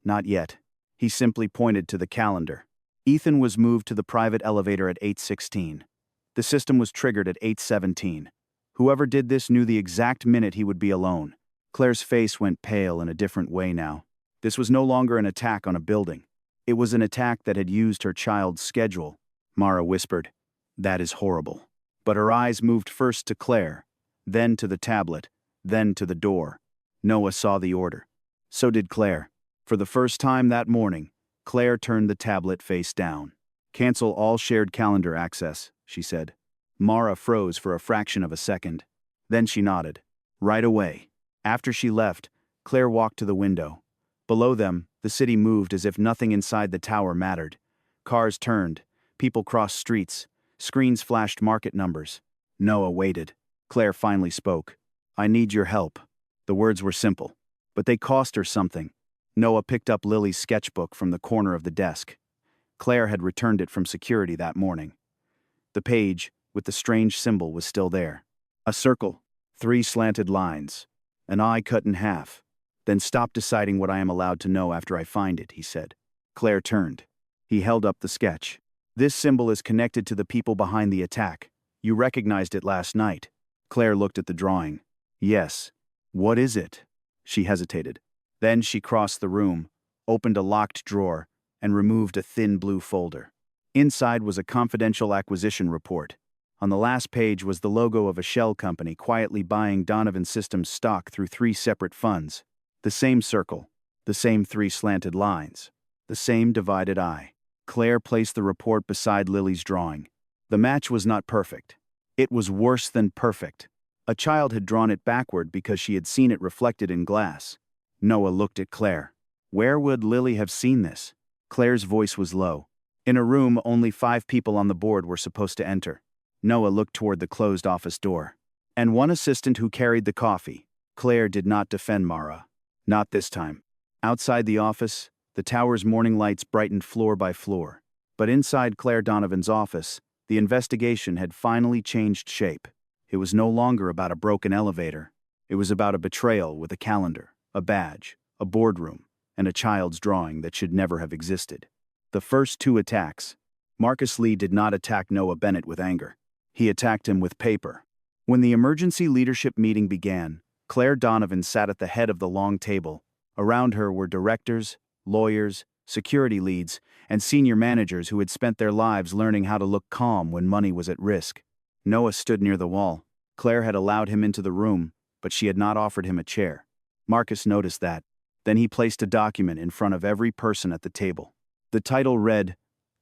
Not yet. He simply pointed to the calendar. Ethan was moved to the private elevator at 8:16. The system was triggered at 8:17. Whoever did this knew the exact minute he would be alone. Claire's face went pale in a different way now. This was no longer an attack on a building. It was an attack that had used her child's schedule. Mara whispered, "That is horrible." But her eyes moved first to Claire, then to the tablet, then to the door. Noah saw the order. So did Claire. For the first time that morning, Claire turned the tablet face down. "Cancel all shared calendar access," she said. Mara froze for a fraction of a second. Then she nodded. "Right away." After she left, Claire walked to the window. Below them, the city moved as if nothing inside the tower mattered. Cars turned, people crossed streets, screens flashed market numbers. Noah waited. Claire finally spoke. "I need your help." The words were simple, but they cost her something. Noah picked up Lily's sketchbook from the corner of the desk. Claire had returned it from security that morning. The page, with the strange symbol, was still there. A circle, 3 slanted lines, an eye cut in half. "Then stop deciding what I am allowed to know after I find it," he said. Claire turned. He held up the sketch. "This symbol is connected to the people behind the attack. You recognized it last night." Claire looked at the drawing. "Yes." "What is it?" She hesitated. Then she crossed the room, opened a locked drawer, and removed a thin blue folder. Inside was a confidential acquisition report. On the last page was the logo of a shell company quietly buying Donovan Systems stock through 3 separate funds. The same circle, the same 3 slanted lines, the same divided eye. Claire placed the report beside Lily's drawing. The match was not perfect. It was worse than perfect. A child had drawn it backward because she had seen it reflected in glass. Noah looked at Claire. Where would Lily have seen this? Claire's voice was low. In a room, only 5 people on the board were supposed to enter. Noah looked toward the closed office door. And one assistant who carried the coffee. Claire did not defend Mara. Not this time. Outside the office, the tower's morning lights brightened floor by floor. But inside Claire Donovan's office, the investigation had finally changed shape. It was no longer about a broken elevator. It was about a betrayal with a calendar, a badge, a boardroom, and a child's drawing that should never have existed. The first 2 attacks. Marcus Lee did not attack Noah Bennett with anger. He attacked him with paper. When the emergency leadership meeting began, Claire Donovan sat at the head of the long table. Around her were directors, lawyers, security leads, and senior managers who had spent their lives learning how to look calm when money was at risk. Noah stood near the wall. Claire had allowed him into the room, but she had not offered him a chair. Marcus noticed that. Then he placed a document in front of every person at the table. The title read,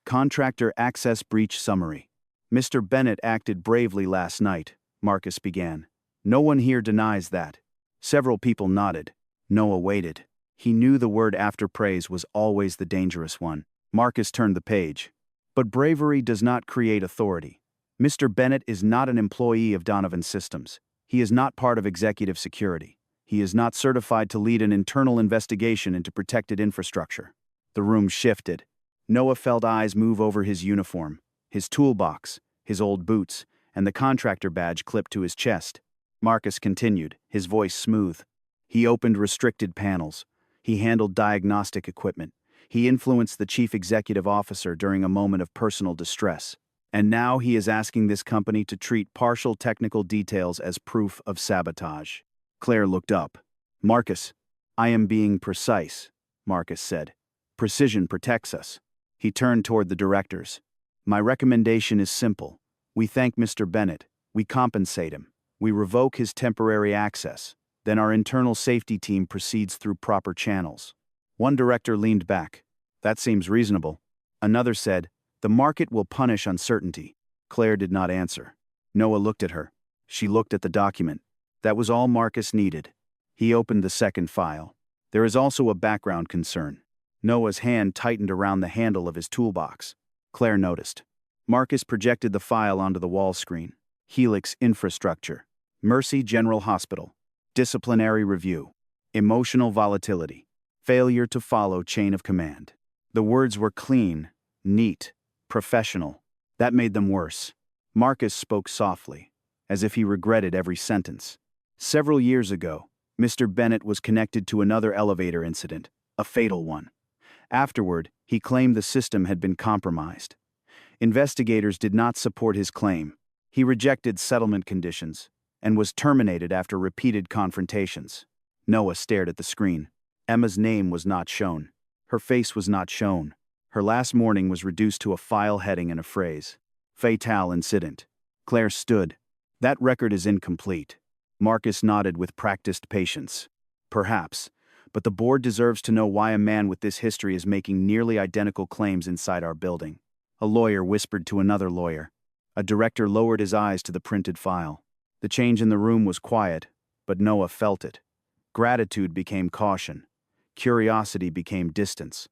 Contractor Access Breach Summary. Mr. Bennett acted bravely last night, Marcus began. No one here denies that. Several people nodded. Noah waited. He knew the word after praise was always the dangerous one. Marcus turned the page. But bravery does not create authority. Mr. Bennett is not an employee of Donovan Systems. He is not part of executive security. He is not certified to lead an internal investigation into protected infrastructure. The room shifted. Noah felt eyes move over his uniform, his toolbox, his old boots, and the contractor badge clipped to his chest. Marcus continued, his voice smooth. He opened restricted panels. He handled diagnostic equipment. He influenced the chief executive officer during a moment of personal distress. And now he is asking this company to treat partial technical details as proof of sabotage. Claire looked up. Marcus, I am being precise, Marcus said. Precision protects us. He turned toward the directors. My recommendation is simple. We thank Mr. Bennett. We compensate him. We revoke his temporary access. Then our internal safety team proceeds through proper channels. One director leaned back. That seems reasonable. Another said, the market will punish uncertainty. Claire did not answer. Noah looked at her. She looked at the document. That was all Marcus needed. He opened the second file. There is also a background concern. Noah's hand tightened around the handle of his toolbox. Claire noticed. Marcus projected the file onto the wall screen. Helix Infrastructure. Mercy General Hospital. Disciplinary review. Emotional volatility. Failure to follow chain of command. The words were clean, neat, professional. That made them worse. Marcus spoke softly, as if he regretted every sentence. Several years ago, Mr. Bennett was connected to another elevator incident, a fatal one. Afterward, he claimed the system had been compromised. Investigators did not support his claim. He rejected settlement conditions and was terminated after repeated confrontations. Noah stared at the screen. Emma's name was not shown. Her face was not shown. Her last morning was reduced to a file heading and a phrase. Fatal incident. Claire stood. That record is incomplete. Marcus nodded with practiced patience. Perhaps, but the board deserves to know why a man with this history is making nearly identical claims inside our building. A lawyer whispered to another lawyer. A director lowered his eyes to the printed file. The change in the room was quiet, but Noah felt it. Gratitude became caution. Curiosity became distance.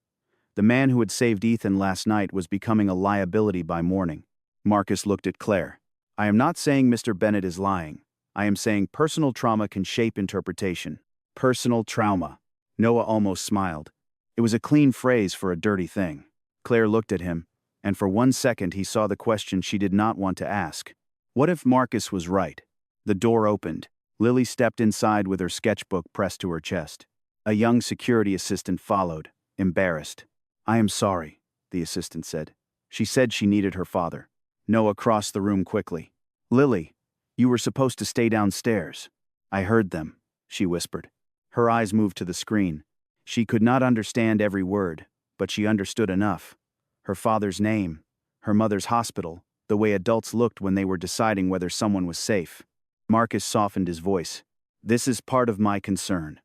The man who had saved Ethan last night was becoming a liability by morning. Marcus looked at Claire. I am not saying Mr. Bennett is lying. I am saying personal trauma can shape interpretation. Personal trauma. Noah almost smiled. It was a clean phrase for a dirty thing. Claire looked at him, and for 1 second he saw the question she did not want to ask. What if Marcus was right? The door opened. Lily stepped inside with her sketchbook pressed to her chest. A young security assistant followed, embarrassed. I am sorry, the assistant said. She said she needed her father. Noah crossed the room quickly. Lily, you were supposed to stay downstairs. I heard them, she whispered. Her eyes moved to the screen. She could not understand every word, but she understood enough. Her father's name, her mother's hospital, the way adults looked when they were deciding whether someone was safe. Marcus softened his voice. This is part of my concern.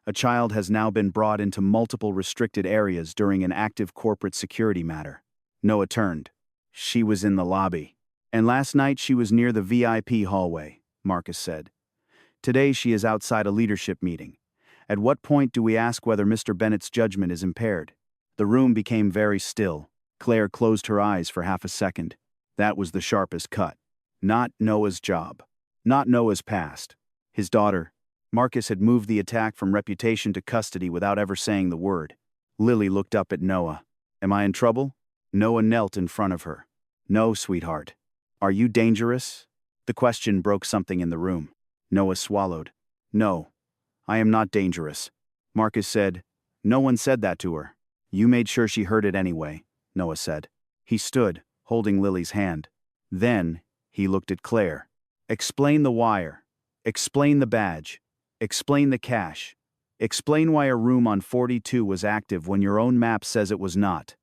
A child has now been brought into multiple restricted areas during an active corporate security matter. Noah turned. She was in the lobby. And last night she was near the VIP hallway, Marcus said. Today she is outside a leadership meeting. At what point do we ask whether Mr. Bennett's judgment is impaired? The room became very still. Claire closed her eyes for half a second. That was the sharpest cut. Not Noah's job. Not Noah's past. His daughter. Marcus had moved the attack from reputation to custody without ever saying the word. Lily looked up at Noah. Am I in trouble? Noah knelt in front of her. No, sweetheart. Are you dangerous? The question broke something in the room. Noah swallowed. No, I am not dangerous. Marcus said. No one said that to her. You made sure she heard it anyway, Noah said. He stood, holding Lily's hand. Then, he looked at Claire. Explain the wire. Explain the badge. Explain the cash. Explain why a room on 42 was active when your own map says it was not.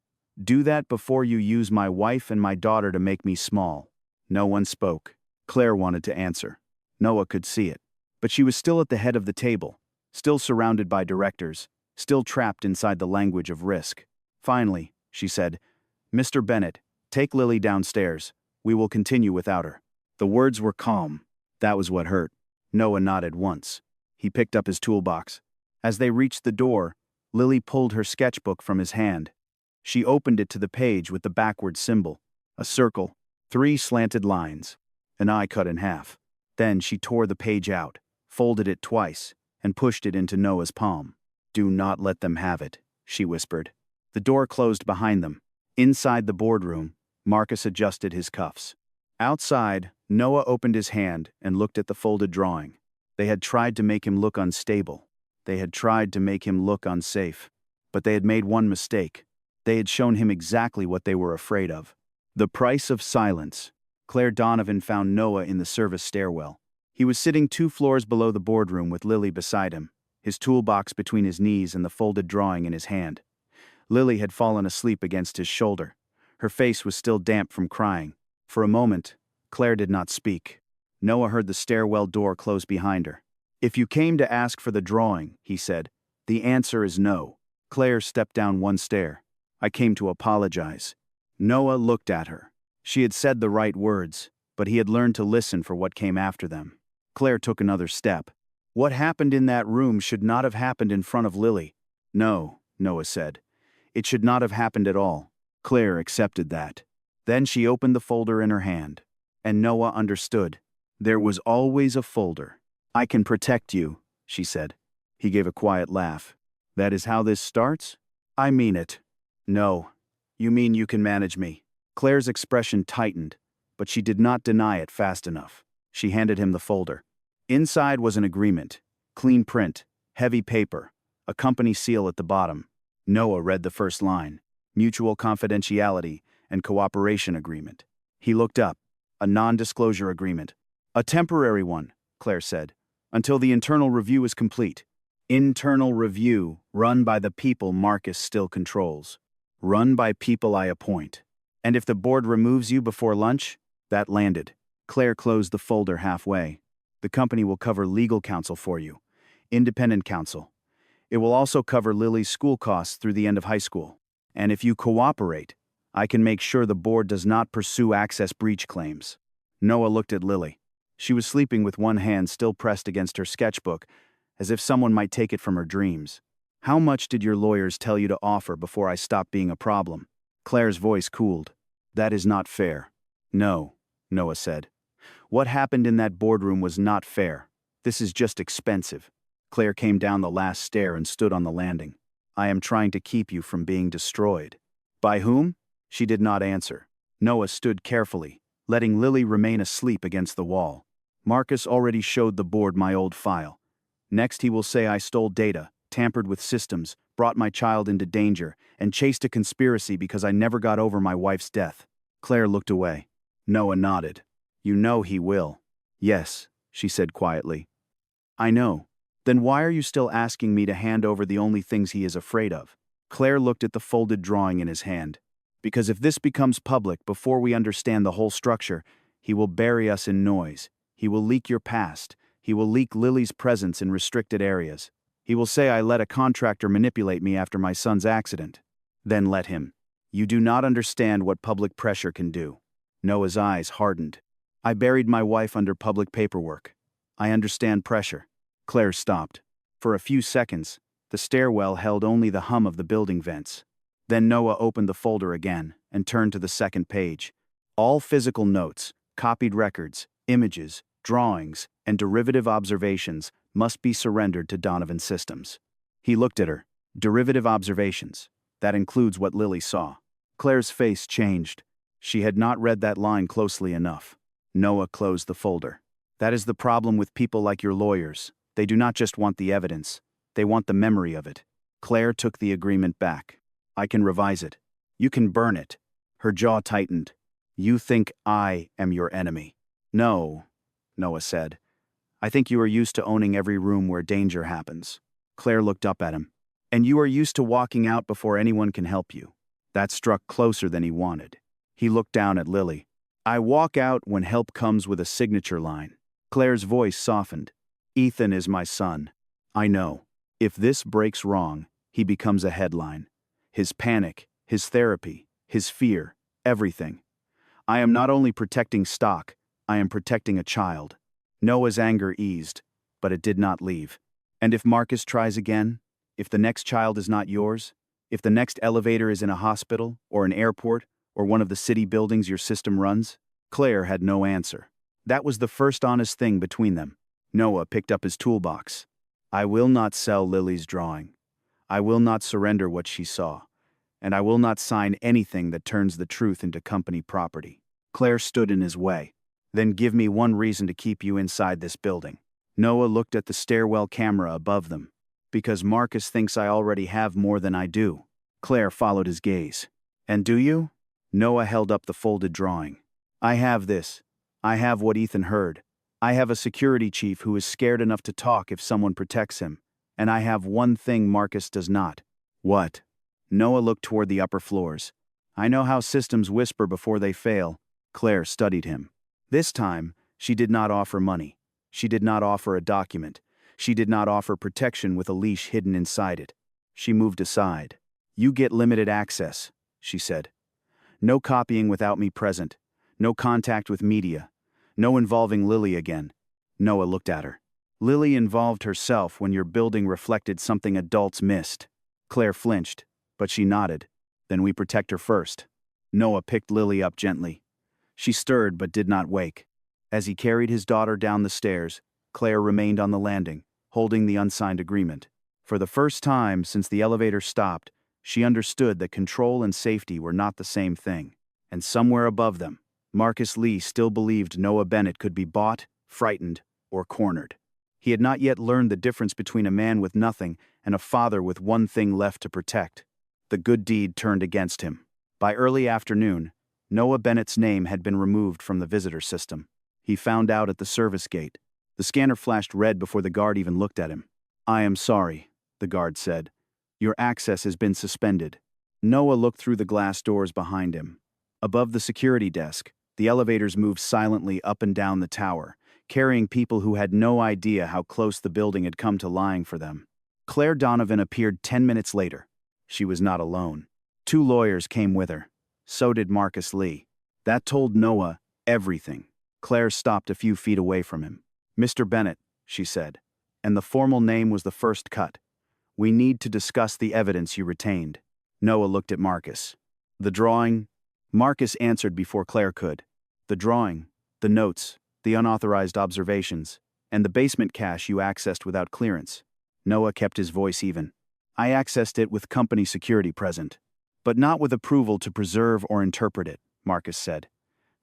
Do that before you use my wife and my daughter to make me small. No one spoke. Claire wanted to answer. Noah could see it. But she was still at the head of the table, still surrounded by directors, still trapped inside the language of risk. Finally, she said, Mr. Bennett, take Lily downstairs. We will continue without her. The words were calm. That was what hurt. Noah nodded once. He picked up his toolbox. As they reached the door, Lily pulled her sketchbook from his hand. She opened it to the page with the backward symbol, a circle, 3 slanted lines, an eye cut in half. Then she tore the page out, folded it twice, and pushed it into Noah's palm. Do not let them have it, she whispered. The door closed behind them. Inside the boardroom, Marcus adjusted his cuffs. Outside, Noah opened his hand and looked at the folded drawing. They had tried to make him look unstable. They had tried to make him look unsafe. But they had made one mistake. They had shown him exactly what they were afraid of. The price of silence. Claire Donovan found Noah in the service stairwell. He was sitting 2 floors below the boardroom with Lily beside him, his toolbox between his knees and the folded drawing in his hand. Lily had fallen asleep against his shoulder. Her face was still damp from crying. For a moment, Claire did not speak. Noah heard the stairwell door close behind her. If you came to ask for the drawing, he said, the answer is no. Claire stepped down 1 stair. I came to apologize. Noah looked at her. She had said the right words, but he had learned to listen for what came after them. Claire took another step. What happened in that room should not have happened in front of Lily. No, Noah said. It should not have happened at all. Claire accepted that. Then she opened the folder in her hand. And Noah understood. There was always a folder. I can protect you, she said. He gave a quiet laugh. That is how this starts? I mean it. No. You mean you can manage me? Claire's expression tightened, but she did not deny it fast enough. She handed him the folder. Inside was an agreement. Clean print, heavy paper, a company seal at the bottom. Noah read the first line. Mutual confidentiality and cooperation agreement. He looked up. A non-disclosure agreement. A temporary one, Claire said, until the internal review is complete. Internal review, run by the people Marcus still controls. Run by people I appoint. And if the board removes you before lunch, that landed. Claire closed the folder halfway. The company will cover legal counsel for you. Independent counsel. It will also cover Lily's school costs through the end of high school. And if you cooperate, I can make sure the board does not pursue access breach claims. Noah looked at Lily. She was sleeping with one hand still pressed against her sketchbook, as if someone might take it from her dreams. How much did your lawyers tell you to offer before I stopped being a problem? Claire's voice cooled. That is not fair. No, Noah said. What happened in that boardroom was not fair. This is just expensive. Claire came down the last stair and stood on the landing. I am trying to keep you from being destroyed. By whom? She did not answer. Noah stood carefully, letting Lily remain asleep against the wall. Marcus already showed the board my old file. Next he will say I stole data, tampered with systems, brought my child into danger, and chased a conspiracy because I never got over my wife's death. Claire looked away. Noah nodded. You know he will. Yes, she said quietly. I know. Then why are you still asking me to hand over the only things he is afraid of? Claire looked at the folded drawing in his hand. Because if this becomes public before we understand the whole structure, he will bury us in noise. He will leak your past. He will leak Lily's presence in restricted areas. He will say I let a contractor manipulate me after my son's accident. Then let him. You do not understand what public pressure can do. Noah's eyes hardened. I buried my wife under public paperwork. I understand pressure. Claire stopped. For a few seconds, the stairwell held only the hum of the building vents. Then Noah opened the folder again and turned to the second page. All physical notes, copied records, images, drawings, and derivative observations must be surrendered to Donovan Systems. He looked at her. Derivative observations. That includes what Lily saw. Claire's face changed. She had not read that line closely enough. Noah closed the folder. That is the problem with people like your lawyers. They do not just want the evidence. They want the memory of it. Claire took the agreement back. I can revise it. You can burn it. Her jaw tightened. You think I am your enemy. No, Noah said. I think you are used to owning every room where danger happens. Claire looked up at him. And you are used to walking out before anyone can help you. That struck closer than he wanted. He looked down at Lily. I walk out when help comes with a signature line. Claire's voice softened. Ethan is my son. I know. If this breaks wrong, he becomes a headline. His panic, his therapy, his fear, everything. I am not only protecting stock, I am protecting a child. Noah's anger eased, but it did not leave. And if Marcus tries again? If the next child is not yours? If the next elevator is in a hospital, or an airport, or one of the city buildings your system runs? Claire had no answer. That was the first honest thing between them. Noah picked up his toolbox. I will not sell Lily's drawing. I will not surrender what she saw. And I will not sign anything that turns the truth into company property. Claire stood in his way. Then give me one reason to keep you inside this building. Noah looked at the stairwell camera above them. Because Marcus thinks I already have more than I do. Claire followed his gaze. And do you? Noah held up the folded drawing. I have this. I have what Ethan heard. I have a security chief who is scared enough to talk if someone protects him. And I have one thing Marcus does not. What? Noah looked toward the upper floors. I know how systems whisper before they fail. Claire studied him. This time, she did not offer money. She did not offer a document. She did not offer protection with a leash hidden inside it. She moved aside. You get limited access, she said. No copying without me present. No contact with media. No involving Lily again. Noah looked at her. Lily involved herself when your building reflected something adults missed. Claire flinched, but she nodded. Then we protect her first. Noah picked Lily up gently. She stirred but did not wake. As he carried his daughter down the stairs, Claire remained on the landing, holding the unsigned agreement. For the first time since the elevator stopped, she understood that control and safety were not the same thing. And somewhere above them, Marcus Lee still believed Noah Bennett could be bought, frightened, or cornered. He had not yet learned the difference between a man with nothing and a father with one thing left to protect. The good deed turned against him. By early afternoon, Noah Bennett's name had been removed from the visitor system. He found out at the service gate. The scanner flashed red before the guard even looked at him. I am sorry, the guard said. Your access has been suspended. Noah looked through the glass doors behind him. Above the security desk, the elevators moved silently up and down the tower, carrying people who had no idea how close the building had come to lying for them. Claire Donovan appeared 10 minutes later. She was not alone. 2 lawyers came with her. So did Marcus Lee. That told Noah everything. Claire stopped a few feet away from him. Mr. Bennett, she said, and the formal name was the first cut. We need to discuss the evidence you retained. Noah looked at Marcus. The drawing? Marcus answered before Claire could. The drawing, the notes, the unauthorized observations, and the basement cache you accessed without clearance. Noah kept his voice even. I accessed it with company security present, but not with approval to preserve or interpret it, Marcus said.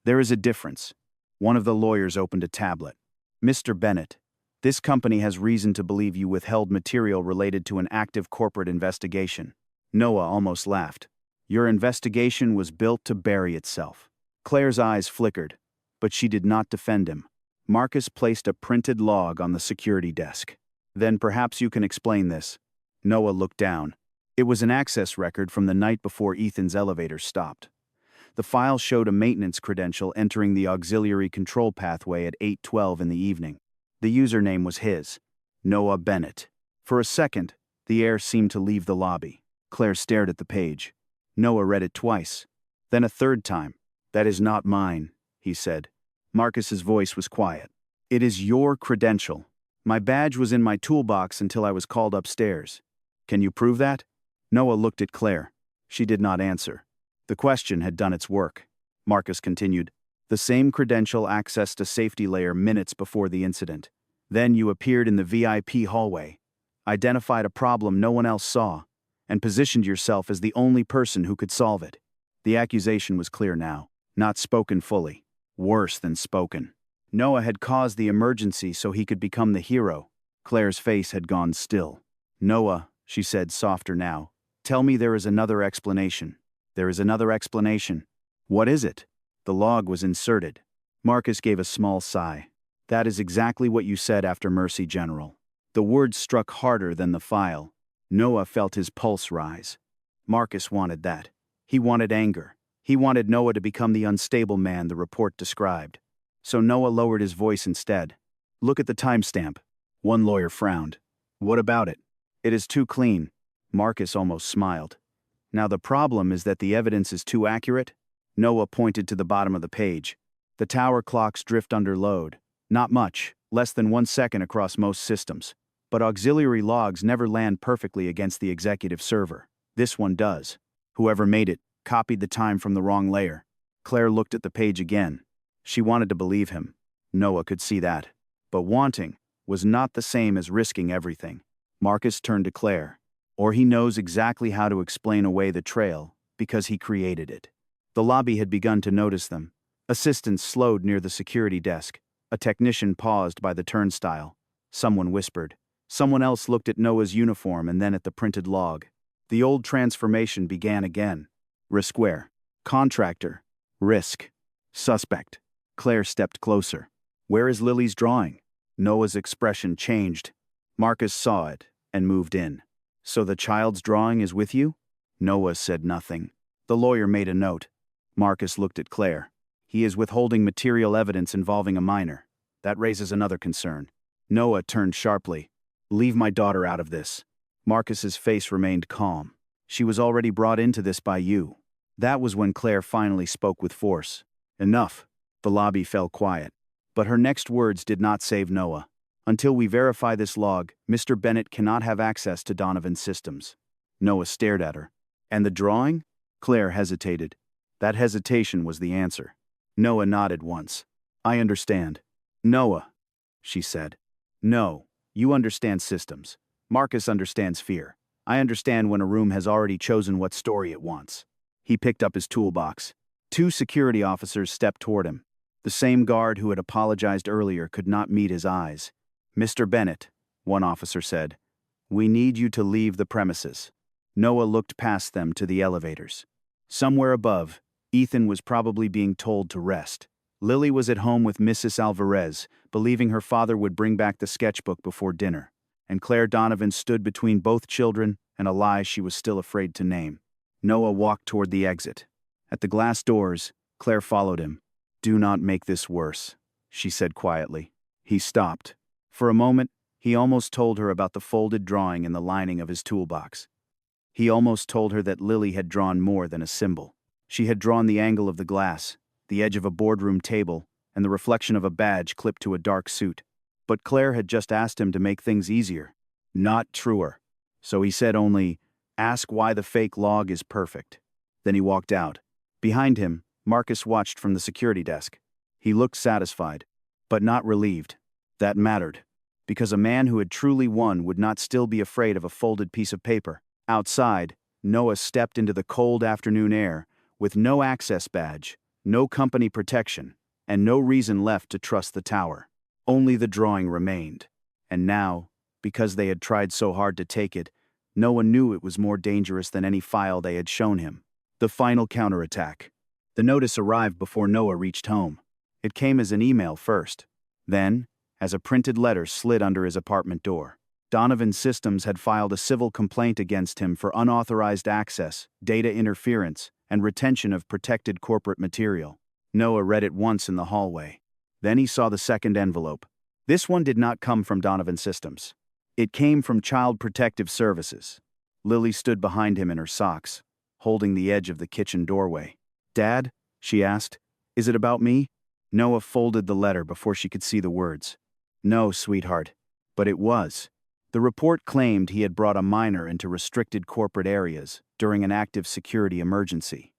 There is a difference. One of the lawyers opened a tablet. Mr. Bennett, this company has reason to believe you withheld material related to an active corporate investigation. Noah almost laughed. Your investigation was built to bury itself. Claire's eyes flickered, but she did not defend him. Marcus placed a printed log on the security desk. Then perhaps you can explain this. Noah looked down. It was an access record from the night before Ethan's elevator stopped. The file showed a maintenance credential entering the auxiliary control pathway at 8:12 in the evening. The username was his, Noah Bennett. For a second, the air seemed to leave the lobby. Claire stared at the page. Noah read it twice. Then a third time. That is not mine, he said. Marcus's voice was quiet. It is your credential. My badge was in my toolbox until I was called upstairs. Can you prove that? Noah looked at Claire. She did not answer. The question had done its work. Marcus continued. The same credential accessed a safety layer minutes before the incident. Then you appeared in the VIP hallway, identified a problem no one else saw, and positioned yourself as the only person who could solve it. The accusation was clear now, not spoken fully. Worse than spoken. Noah had caused the emergency so he could become the hero. Claire's face had gone still. Noah, she said softer now, tell me there is another explanation. There is another explanation. What is it? The log was inserted. Marcus gave a small sigh. That is exactly what you said after Mercy, General. The words struck harder than the file. Noah felt his pulse rise. Marcus wanted that. He wanted anger. He wanted Noah to become the unstable man the report described. So Noah lowered his voice instead. Look at the timestamp. One lawyer frowned. What about it? It is too clean. Marcus almost smiled. Now the problem is that the evidence is too accurate. Noah pointed to the bottom of the page. The tower clocks drift under load. Not much, less than 1 second across most systems. But auxiliary logs never land perfectly against the executive server. This one does. Whoever made it copied the time from the wrong layer. Claire looked at the page again. She wanted to believe him. Noah could see that. But wanting was not the same as risking everything. Marcus turned to Claire. Or he knows exactly how to explain away the trail, because he created it. The lobby had begun to notice them. Assistants slowed near the security desk. A technician paused by the turnstile. Someone whispered. Someone else looked at Noah's uniform and then at the printed log. The old transformation began again. Riskware. Contractor. Risk. Suspect. Claire stepped closer. Where is Lily's drawing? Noah's expression changed. Marcus saw it and moved in. So the child's drawing is with you? Noah said nothing. The lawyer made a note. Marcus looked at Claire. He is withholding material evidence involving a minor. That raises another concern. Noah turned sharply. Leave my daughter out of this. Marcus's face remained calm. She was already brought into this by you. That was when Claire finally spoke with force. Enough. The lobby fell quiet. But her next words did not save Noah. Until we verify this log, Mr. Bennett cannot have access to Donovan's systems. Noah stared at her. And the drawing? Claire hesitated. That hesitation was the answer. Noah nodded once. I understand. Noah, she said. No, you understand systems. Marcus understands fear. I understand when a room has already chosen what story it wants. He picked up his toolbox. 2 security officers stepped toward him. The same guard who had apologized earlier could not meet his eyes. Mr. Bennett, one officer said, we need you to leave the premises. Noah looked past them to the elevators. Somewhere above, Ethan was probably being told to rest. Lily was at home with Mrs. Alvarez, believing her father would bring back the sketchbook before dinner, and Claire Donovan stood between both children and a lie she was still afraid to name. Noah walked toward the exit. At the glass doors, Claire followed him. Do not make this worse, she said quietly. He stopped. For a moment, he almost told her about the folded drawing in the lining of his toolbox. He almost told her that Lily had drawn more than a symbol. She had drawn the angle of the glass, the edge of a boardroom table, and the reflection of a badge clipped to a dark suit. But Claire had just asked him to make things easier, not truer. So he said only, ask why the fake log is perfect. Then he walked out. Behind him, Marcus watched from the security desk. He looked satisfied, but not relieved. That mattered, because a man who had truly won would not still be afraid of a folded piece of paper. Outside, Noah stepped into the cold afternoon air, with no access badge, no company protection, and no reason left to trust the tower. Only the drawing remained. And now, because they had tried so hard to take it, Noah knew it was more dangerous than any file they had shown him. The final counterattack. The notice arrived before Noah reached home. It came as an email first. Then, as a printed letter slid under his apartment door. Donovan's Systems had filed a civil complaint against him for unauthorized access, data interference, and retention of protected corporate material. Noah read it once in the hallway. Then he saw the second envelope. This one did not come from Donovan Systems. It came from Child Protective Services. Lily stood behind him in her socks, holding the edge of the kitchen doorway. Dad, she asked, is it about me? Noah folded the letter before she could see the words. No, sweetheart. But it was. The report claimed he had brought a minor into restricted corporate areas during an active security emergency.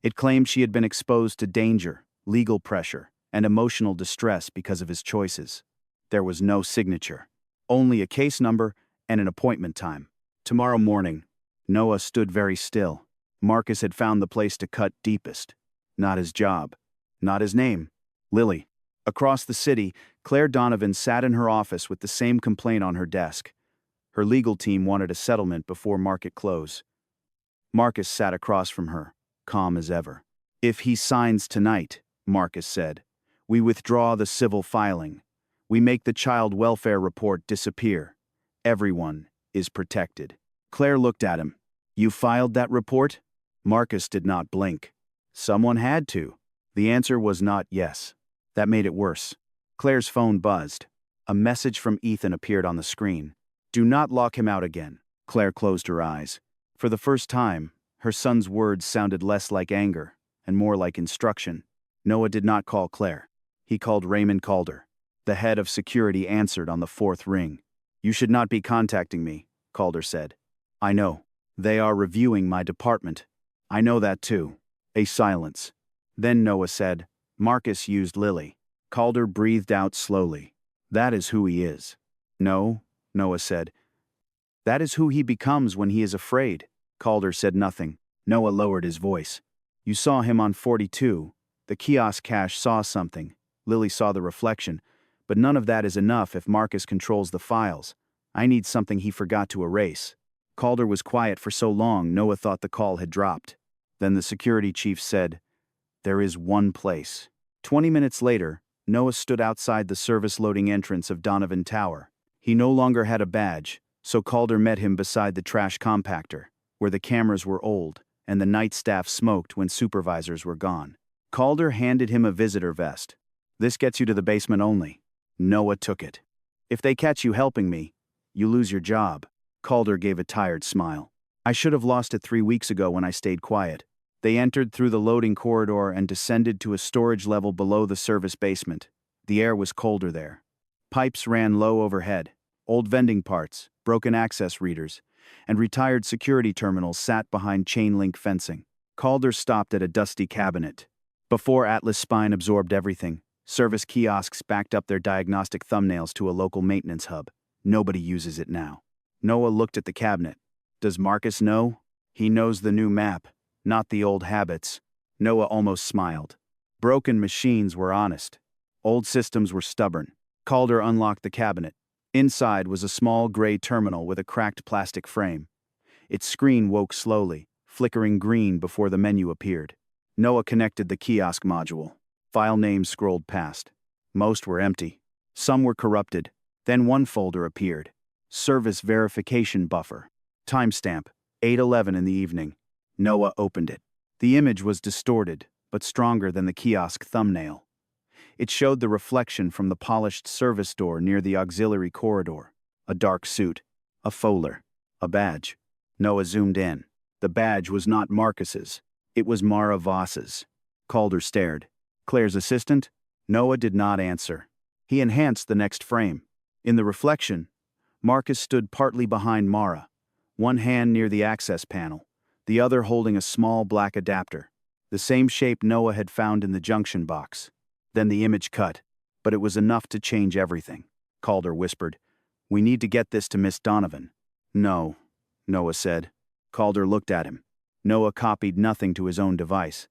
It claimed she had been exposed to danger, legal pressure, and emotional distress because of his choices. There was no signature, only a case number and an appointment time. Tomorrow morning, Noah stood very still. Marcus had found the place to cut deepest. Not his job. Not his name. Lily. Across the city, Claire Donovan sat in her office with the same complaint on her desk. Her legal team wanted a settlement before market close. Marcus sat across from her, calm as ever. If he signs tonight, Marcus said, we withdraw the civil filing. We make the child welfare report disappear. Everyone is protected. Claire looked at him. You filed that report? Marcus did not blink. Someone had to. The answer was not yes. That made it worse. Claire's phone buzzed. A message from Ethan appeared on the screen. Do not lock him out again. Claire closed her eyes. For the first time, her son's words sounded less like anger and more like instruction. Noah did not call Claire. He called Raymond Calder. The head of security answered on the fourth ring. You should not be contacting me, Calder said. I know. They are reviewing my department. I know that too. A silence. Then Noah said, Marcus used Lily. Calder breathed out slowly. That is who he is. No, Noah said. That is who he becomes when he is afraid. Calder said nothing. Noah lowered his voice. You saw him on 42. The kiosk cash saw something. Lily saw the reflection. But none of that is enough if Marcus controls the files. I need something he forgot to erase. Calder was quiet for so long, Noah thought the call had dropped. Then the security chief said, There is one place. 20 minutes later, Noah stood outside the service loading entrance of Donovan Tower. He no longer had a badge, so Calder met him beside the trash compactor, where the cameras were old and the night staff smoked when supervisors were gone. Calder handed him a visitor vest. This gets you to the basement only. Noah took it. If they catch you helping me, you lose your job. Calder gave a tired smile. I should have lost it 3 weeks ago when I stayed quiet. They entered through the loading corridor and descended to a storage level below the service basement. The air was colder there. Pipes ran low overhead. Old vending parts, broken access readers, and retired security terminals sat behind chain-link fencing. Calder stopped at a dusty cabinet. Before Atlas Spine absorbed everything, service kiosks backed up their diagnostic thumbnails to a local maintenance hub. Nobody uses it now. Noah looked at the cabinet. Does Marcus know? He knows the new map, not the old habits. Noah almost smiled. Broken machines were honest. Old systems were stubborn. Calder unlocked the cabinet. Inside was a small gray terminal with a cracked plastic frame. Its screen woke slowly, flickering green before the menu appeared. Noah connected the kiosk module. File names scrolled past. Most were empty. Some were corrupted. Then one folder appeared. Service verification buffer. Timestamp, 8:11 in the evening. Noah opened it. The image was distorted, but stronger than the kiosk thumbnail. It showed the reflection from the polished service door near the auxiliary corridor. A dark suit, a Fowler, a badge. Noah zoomed in. The badge was not Marcus's. It was Mara Voss's. Calder stared. Claire's assistant? Noah did not answer. He enhanced the next frame. In the reflection, Marcus stood partly behind Mara, one hand near the access panel, the other holding a small black adapter, the same shape Noah had found in the junction box. Then the image cut, but it was enough to change everything. Calder whispered, We need to get this to Miss Donovan. No, Noah said. Calder looked at him. Noah copied nothing to his own device.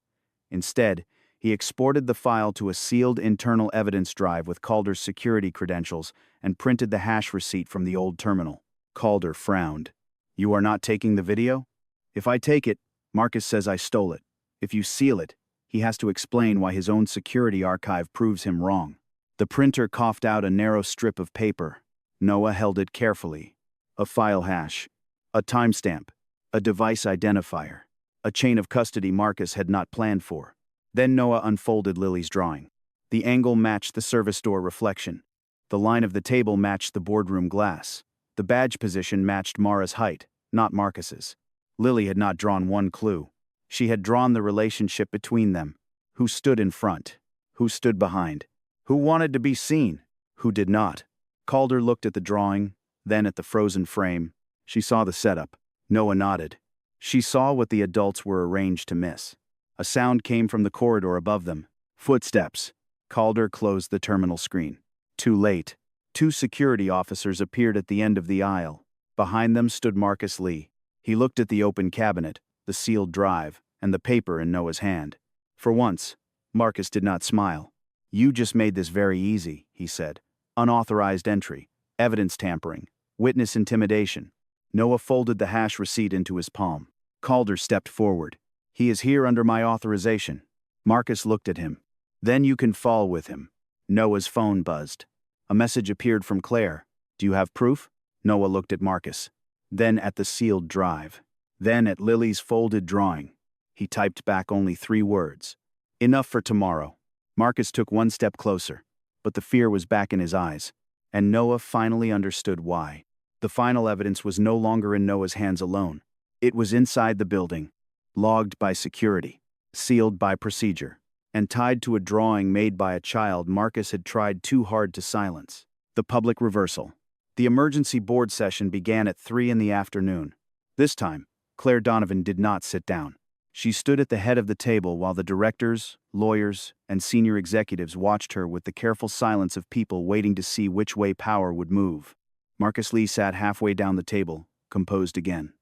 Instead, he exported the file to a sealed internal evidence drive with Calder's security credentials and printed the hash receipt from the old terminal. Calder frowned. You are not taking the video? If I take it, Marcus says I stole it. If you seal it, he has to explain why his own security archive proves him wrong. The printer coughed out a narrow strip of paper. Noah held it carefully. A file hash. A timestamp. A device identifier. A chain of custody Marcus had not planned for. Then Noah unfolded Lily's drawing. The angle matched the service door reflection. The line of the table matched the boardroom glass. The badge position matched Mara's height, not Marcus's. Lily had not drawn one clue. She had drawn the relationship between them. Who stood in front? Who stood behind? Who wanted to be seen? Who did not? Calder looked at the drawing, Then at the frozen frame, she saw the setup. Noah nodded. She saw what the adults were arranged to miss. A sound came from the corridor above them. Footsteps. Calder closed the terminal screen. Too late. Two security officers appeared at the end of the aisle. Behind them stood Marcus Lee. He looked at the open cabinet, the sealed drive, and the paper in Noah's hand. For once, Marcus did not smile. "You just made this very easy," he said. "Unauthorized entry, evidence tampering, witness intimidation." Noah folded the hash receipt into his palm. Calder stepped forward. "He is here under my authorization." Marcus looked at him. "Then you can fall with him." Noah's phone buzzed. A message appeared from Claire. "Do you have proof?" Noah looked at Marcus. Then at the sealed drive. Then at Lily's folded drawing. He typed back only 3 words. "Enough for tomorrow." Marcus took one step closer, but the fear was back in his eyes, and Noah finally understood why. The final evidence was no longer in Noah's hands alone. It was inside the building, logged by security, sealed by procedure, and tied to a drawing made by a child Marcus had tried too hard to silence. The public reversal. The emergency board session began at 3 in the afternoon. This time, Claire Donovan did not sit down. She stood at the head of the table while the directors, lawyers, and senior executives watched her with the careful silence of people waiting to see which way power would move. Marcus Lee sat halfway down the table, composed again.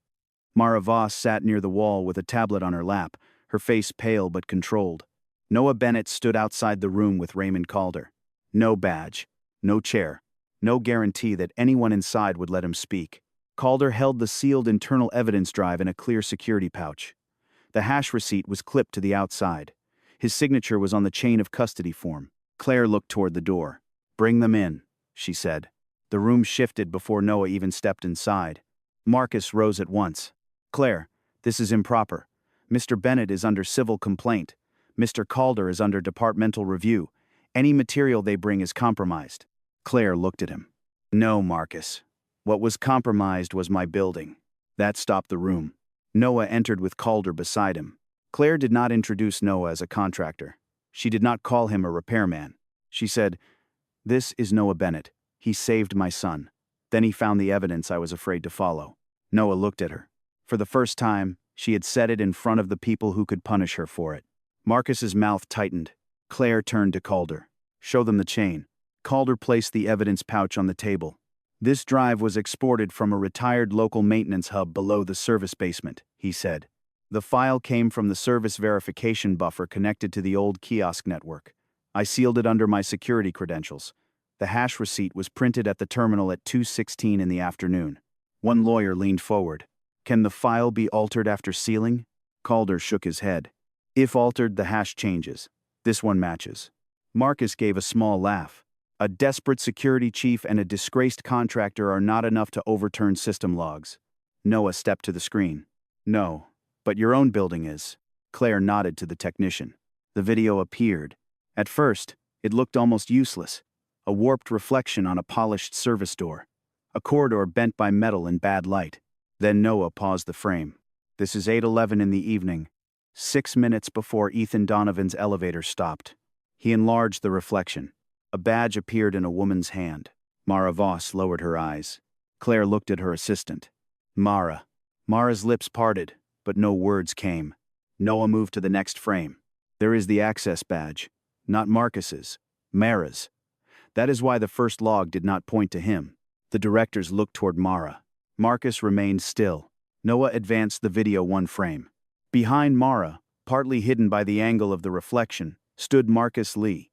Mara Voss sat near the wall with a tablet on her lap, her face pale but controlled. Noah Bennett stood outside the room with Raymond Calder. No badge, no chair, no guarantee that anyone inside would let him speak. Calder held the sealed internal evidence drive in a clear security pouch. The hash receipt was clipped to the outside. His signature was on the chain of custody form. Claire looked toward the door. "Bring them in," she said. The room shifted before Noah even stepped inside. Marcus rose at once. "Claire, this is improper. Mr. Bennett is under civil complaint. Mr. Calder is under departmental review. Any material they bring is compromised." Claire looked at him. "No, Marcus. What was compromised was my building." That stopped the room. Noah entered with Calder beside him. Claire did not introduce Noah as a contractor. She did not call him a repairman. She said, "This is Noah Bennett. He saved my son. Then he found the evidence I was afraid to follow." Noah looked at her. For the first time, she had said it in front of the people who could punish her for it. Marcus's mouth tightened. Claire turned to Calder. "Show them the chain." Calder placed the evidence pouch on the table. "This drive was exported from a retired local maintenance hub below the service basement," he said. "The file came from the service verification buffer connected to the old kiosk network. I sealed it under my security credentials. The hash receipt was printed at the terminal at 2:16 in the afternoon." One lawyer leaned forward. "Can the file be altered after sealing?" Calder shook his head. "If altered, the hash changes. This one matches." Marcus gave a small laugh. "A desperate security chief and a disgraced contractor are not enough to overturn system logs." Noah stepped to the screen. "No, but your own building is." Claire nodded to the technician. The video appeared. At first, it looked almost useless. A warped reflection on a polished service door. A corridor bent by metal in bad light. Then Noah paused the frame. "This is 8:11 in the evening, 6 minutes before Ethan Donovan's elevator stopped." He enlarged the reflection. A badge appeared in a woman's hand. Mara Voss lowered her eyes. Claire looked at her assistant. "Mara." Mara's lips parted, but no words came. Noah moved to the next frame. "There is the access badge. Not Marcus's. Mara's. That is why the first log did not point to him." The directors looked toward Mara. Marcus remained still. Noah advanced the video 1 frame. Behind Mara, partly hidden by the angle of the reflection, stood Marcus Lee.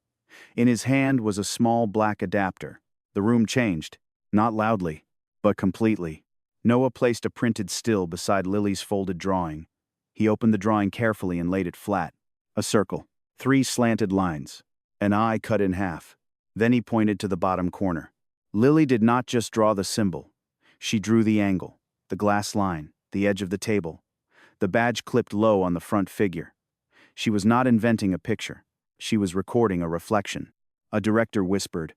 In his hand was a small black adapter. The room changed, not loudly, but completely. Noah placed a printed still beside Lily's folded drawing. He opened the drawing carefully and laid it flat. A circle, 3 slanted lines, an eye cut in half. Then he pointed to the bottom corner. Lily did not just draw the symbol. She drew the angle, the glass line, the edge of the table. The badge clipped low on the front figure. She was not inventing a picture. She was recording a reflection. A director whispered,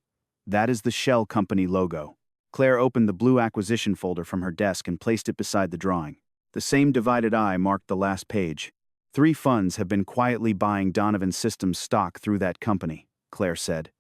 "That is the Shell Company logo." Claire opened the blue acquisition folder from her desk and placed it beside the drawing. The same divided eye marked the last page. 3 funds have been quietly buying Donovan Systems stock through that company, Claire said.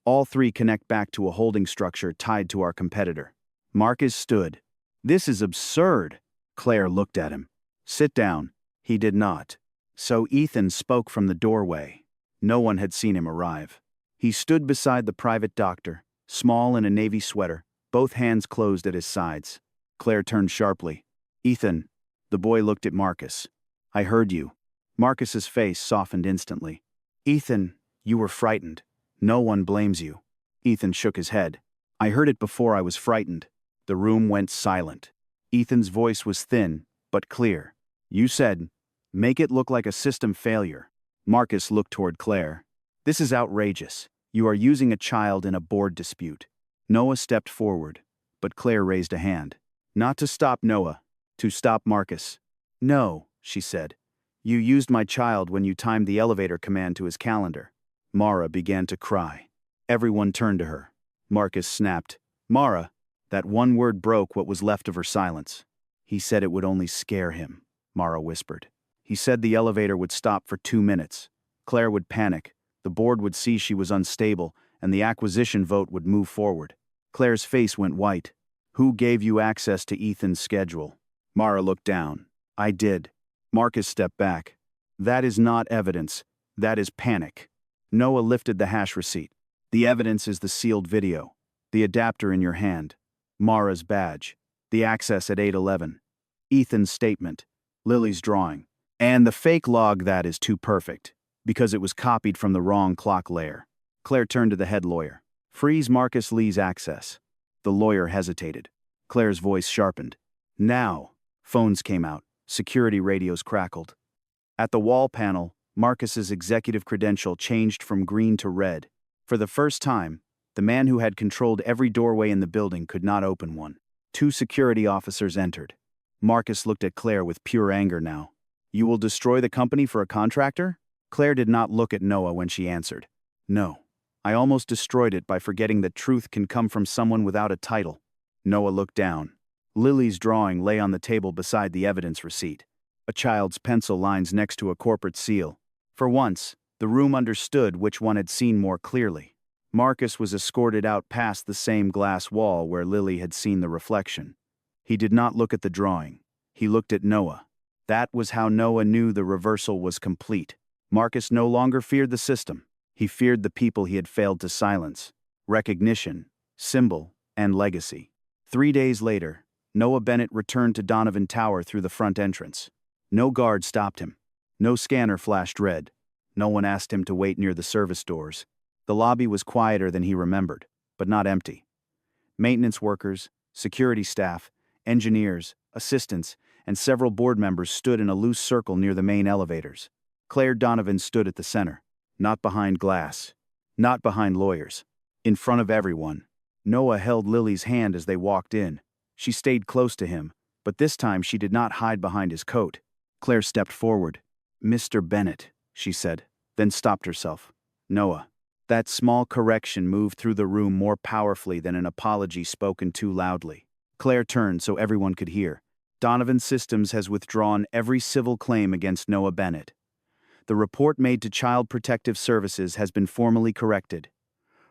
All 3 connect back to a holding structure tied to our competitor. Marcus stood. "This is absurd." Claire looked at him. "Sit down." He did not. So Ethan spoke from the doorway. No one had seen him arrive. He stood beside the private doctor, small in a navy sweater, both hands closed at his sides. Claire turned sharply. "Ethan." The boy looked at Marcus. "I heard you." Marcus's face softened instantly. "Ethan, you were frightened. No one blames you." Ethan shook his head. "I heard it before I was frightened." The room went silent. Ethan's voice was thin, but clear. "You said, make it look like a system failure." Marcus looked toward Claire. "This is outrageous. You are using a child in a board dispute." Noah stepped forward, but Claire raised a hand. "Not to stop Noah, to stop Marcus." "No," she said. "You used my child when you timed the elevator command to his calendar." Mara began to cry. Everyone turned to her. Marcus snapped. "Mara." That one word broke what was left of her silence. "He said it would only scare him," Mara whispered. "He said the elevator would stop for 2 minutes. Claire would panic, the board would see she was unstable, and the acquisition vote would move forward." Claire's face went white. "Who gave you access to Ethan's schedule?" Mara looked down. "I did." Marcus stepped back. "That is not evidence. That is panic." Noah lifted the hash receipt. "The evidence is the sealed video. The adapter in your hand. Mara's badge. The access at 8:11. Ethan's statement. Lily's drawing. And the fake log that is too perfect, because it was copied from the wrong clock layer." Claire turned to the head lawyer. "Freeze Marcus Lee's access." The lawyer hesitated. Claire's voice sharpened. "Now." Phones came out. Security radios crackled. At the wall panel, Marcus's executive credential changed from green to red. For the first time, the man who had controlled every doorway in the building could not open one. 2 security officers entered. Marcus looked at Claire with pure anger now. "You will destroy the company for a contractor?" Claire did not look at Noah when she answered. "No. I almost destroyed it by forgetting that truth can come from someone without a title." Noah looked down. Lily's drawing lay on the table beside the evidence receipt. A child's pencil lines next to a corporate seal. For once, the room understood which one had seen more clearly. Marcus was escorted out past the same glass wall where Lily had seen the reflection. He did not look at the drawing. He looked at Noah. That was how Noah knew the reversal was complete. Marcus no longer feared the system. He feared the people he had failed to silence. Recognition, symbol, and legacy. 3 days later, Noah Bennett returned to Donovan Tower through the front entrance. No guard stopped him. No scanner flashed red. No one asked him to wait near the service doors. The lobby was quieter than he remembered, but not empty. Maintenance workers, security staff, engineers, assistants, and several board members stood in a loose circle near the main elevators. Claire Donovan stood at the center, not behind glass, not behind lawyers, in front of everyone. Noah held Lily's hand as they walked in. She stayed close to him, but this time she did not hide behind his coat. Claire stepped forward. "Mr. Bennett," she said, then stopped herself. "Noah." That small correction moved through the room more powerfully than an apology spoken too loudly. Claire turned so everyone could hear. "Donovan Systems has withdrawn every civil claim against Noah Bennett. The report made to Child Protective Services has been formally corrected.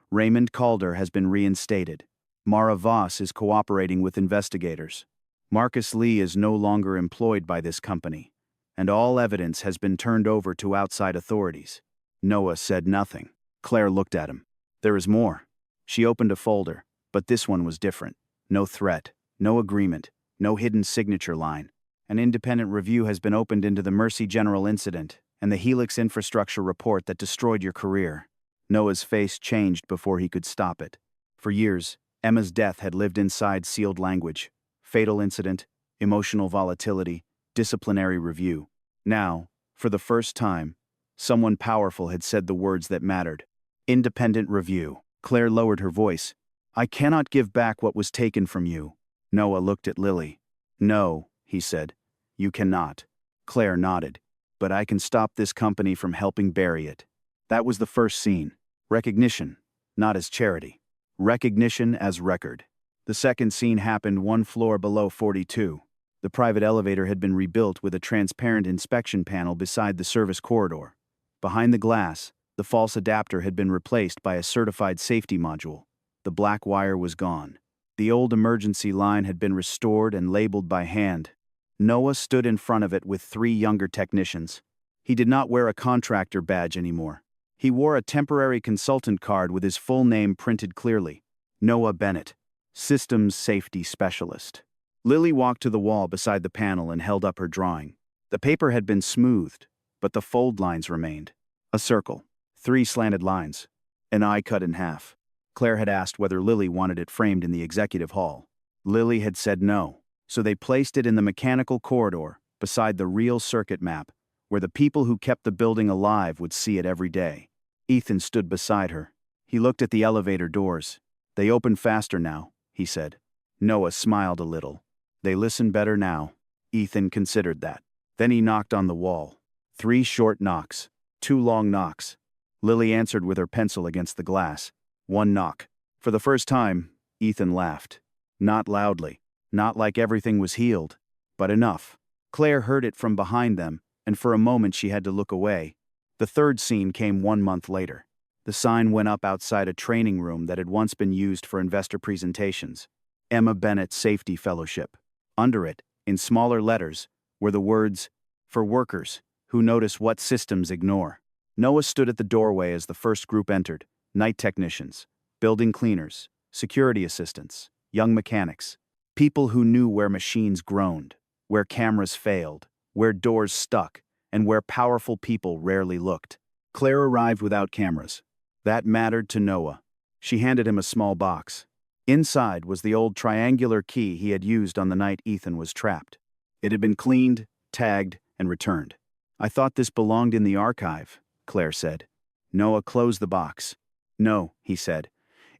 Raymond Calder has been reinstated. Mara Voss is cooperating with investigators. Marcus Lee is no longer employed by this company, and all evidence has been turned over to outside authorities." Noah said nothing. Claire looked at him. "There is more." She opened a folder, but this one was different. No threat, no agreement, no hidden signature line. An independent review has been opened into the Mercy General incident and the Helix infrastructure report that destroyed your career. Noah's face changed before he could stop it. For years, Emma's death had lived inside sealed language. Fatal incident, emotional volatility, disciplinary review. Now, for the first time, someone powerful had said the words that mattered. Independent review. Claire lowered her voice. "I cannot give back what was taken from you." Noah looked at Lily. "No," he said. "You cannot." Claire nodded. "But I can stop this company from helping bury it." That was the first scene. Recognition, not as charity. Recognition as record. The second scene happened 1 floor below 42. The private elevator had been rebuilt with a transparent inspection panel beside the service corridor. Behind the glass, the false adapter had been replaced by a certified safety module. The black wire was gone. The old emergency line had been restored and labeled by hand. Noah stood in front of it with 3 younger technicians. He did not wear a contractor badge anymore. He wore a temporary consultant card with his full name printed clearly. Noah Bennett, Systems Safety Specialist. Lily walked to the wall beside the panel and held up her drawing. The paper had been smoothed, but the fold lines remained. A circle, 3 slanted lines, an eye cut in half. Claire had asked whether Lily wanted it framed in the executive hall. Lily had said no, so they placed it in the mechanical corridor beside the real circuit map, where the people who kept the building alive would see it every day. Ethan stood beside her. He looked at the elevator doors. They open faster now, he said. Noah smiled a little. They listen better now. Ethan considered that. Then he knocked on the wall. 3 short knocks. 2 long knocks. Lily answered with her pencil against the glass. 1 knock. For the first time, Ethan laughed. Not loudly. Not like everything was healed. But enough. Claire heard it from behind them, and for a moment she had to look away. The third scene came 1 month later. The sign went up outside a training room that had once been used for investor presentations. Emma Bennett Safety Fellowship. Under it, in smaller letters, were the words, "For workers who notice what systems ignore." Noah stood at the doorway as the first group entered. Night technicians, building cleaners, security assistants, young mechanics. People who knew where machines groaned, where cameras failed, where doors stuck, and where powerful people rarely looked. Claire arrived without cameras. That mattered to Noah. She handed him a small box. Inside was the old triangular key he had used on the night Ethan was trapped. It had been cleaned, tagged, and returned. "I thought this belonged in the archive," Claire said. Noah closed the box. "No," he said.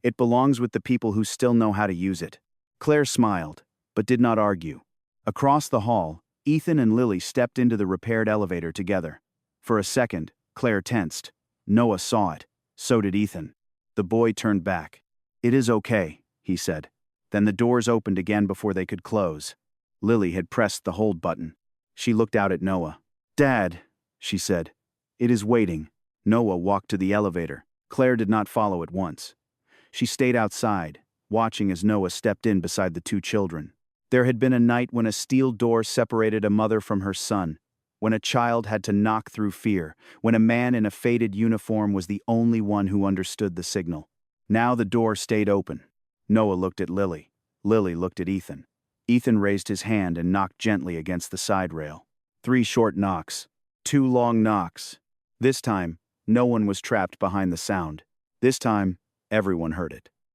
"It belongs with the people who still know how to use it." Claire smiled, but did not argue. Across the hall, Ethan and Lily stepped into the repaired elevator together. For a second, Claire tensed. Noah saw it. So did Ethan. The boy turned back. "It is okay," he said. Then the doors opened again before they could close. Lily had pressed the hold button. She looked out at Noah. "Dad," she said. "It is waiting." Noah walked to the elevator. Claire did not follow at once. She stayed outside, watching as Noah stepped in beside the 2 children. There had been a night when a steel door separated a mother from her son, when a child had to knock through fear, when a man in a faded uniform was the only one who understood the signal. Now the door stayed open. Noah looked at Lily. Lily looked at Ethan. Ethan raised his hand and knocked gently against the side rail. 3 short knocks. 2 long knocks. This time, no one was trapped behind the sound. This time, everyone heard it.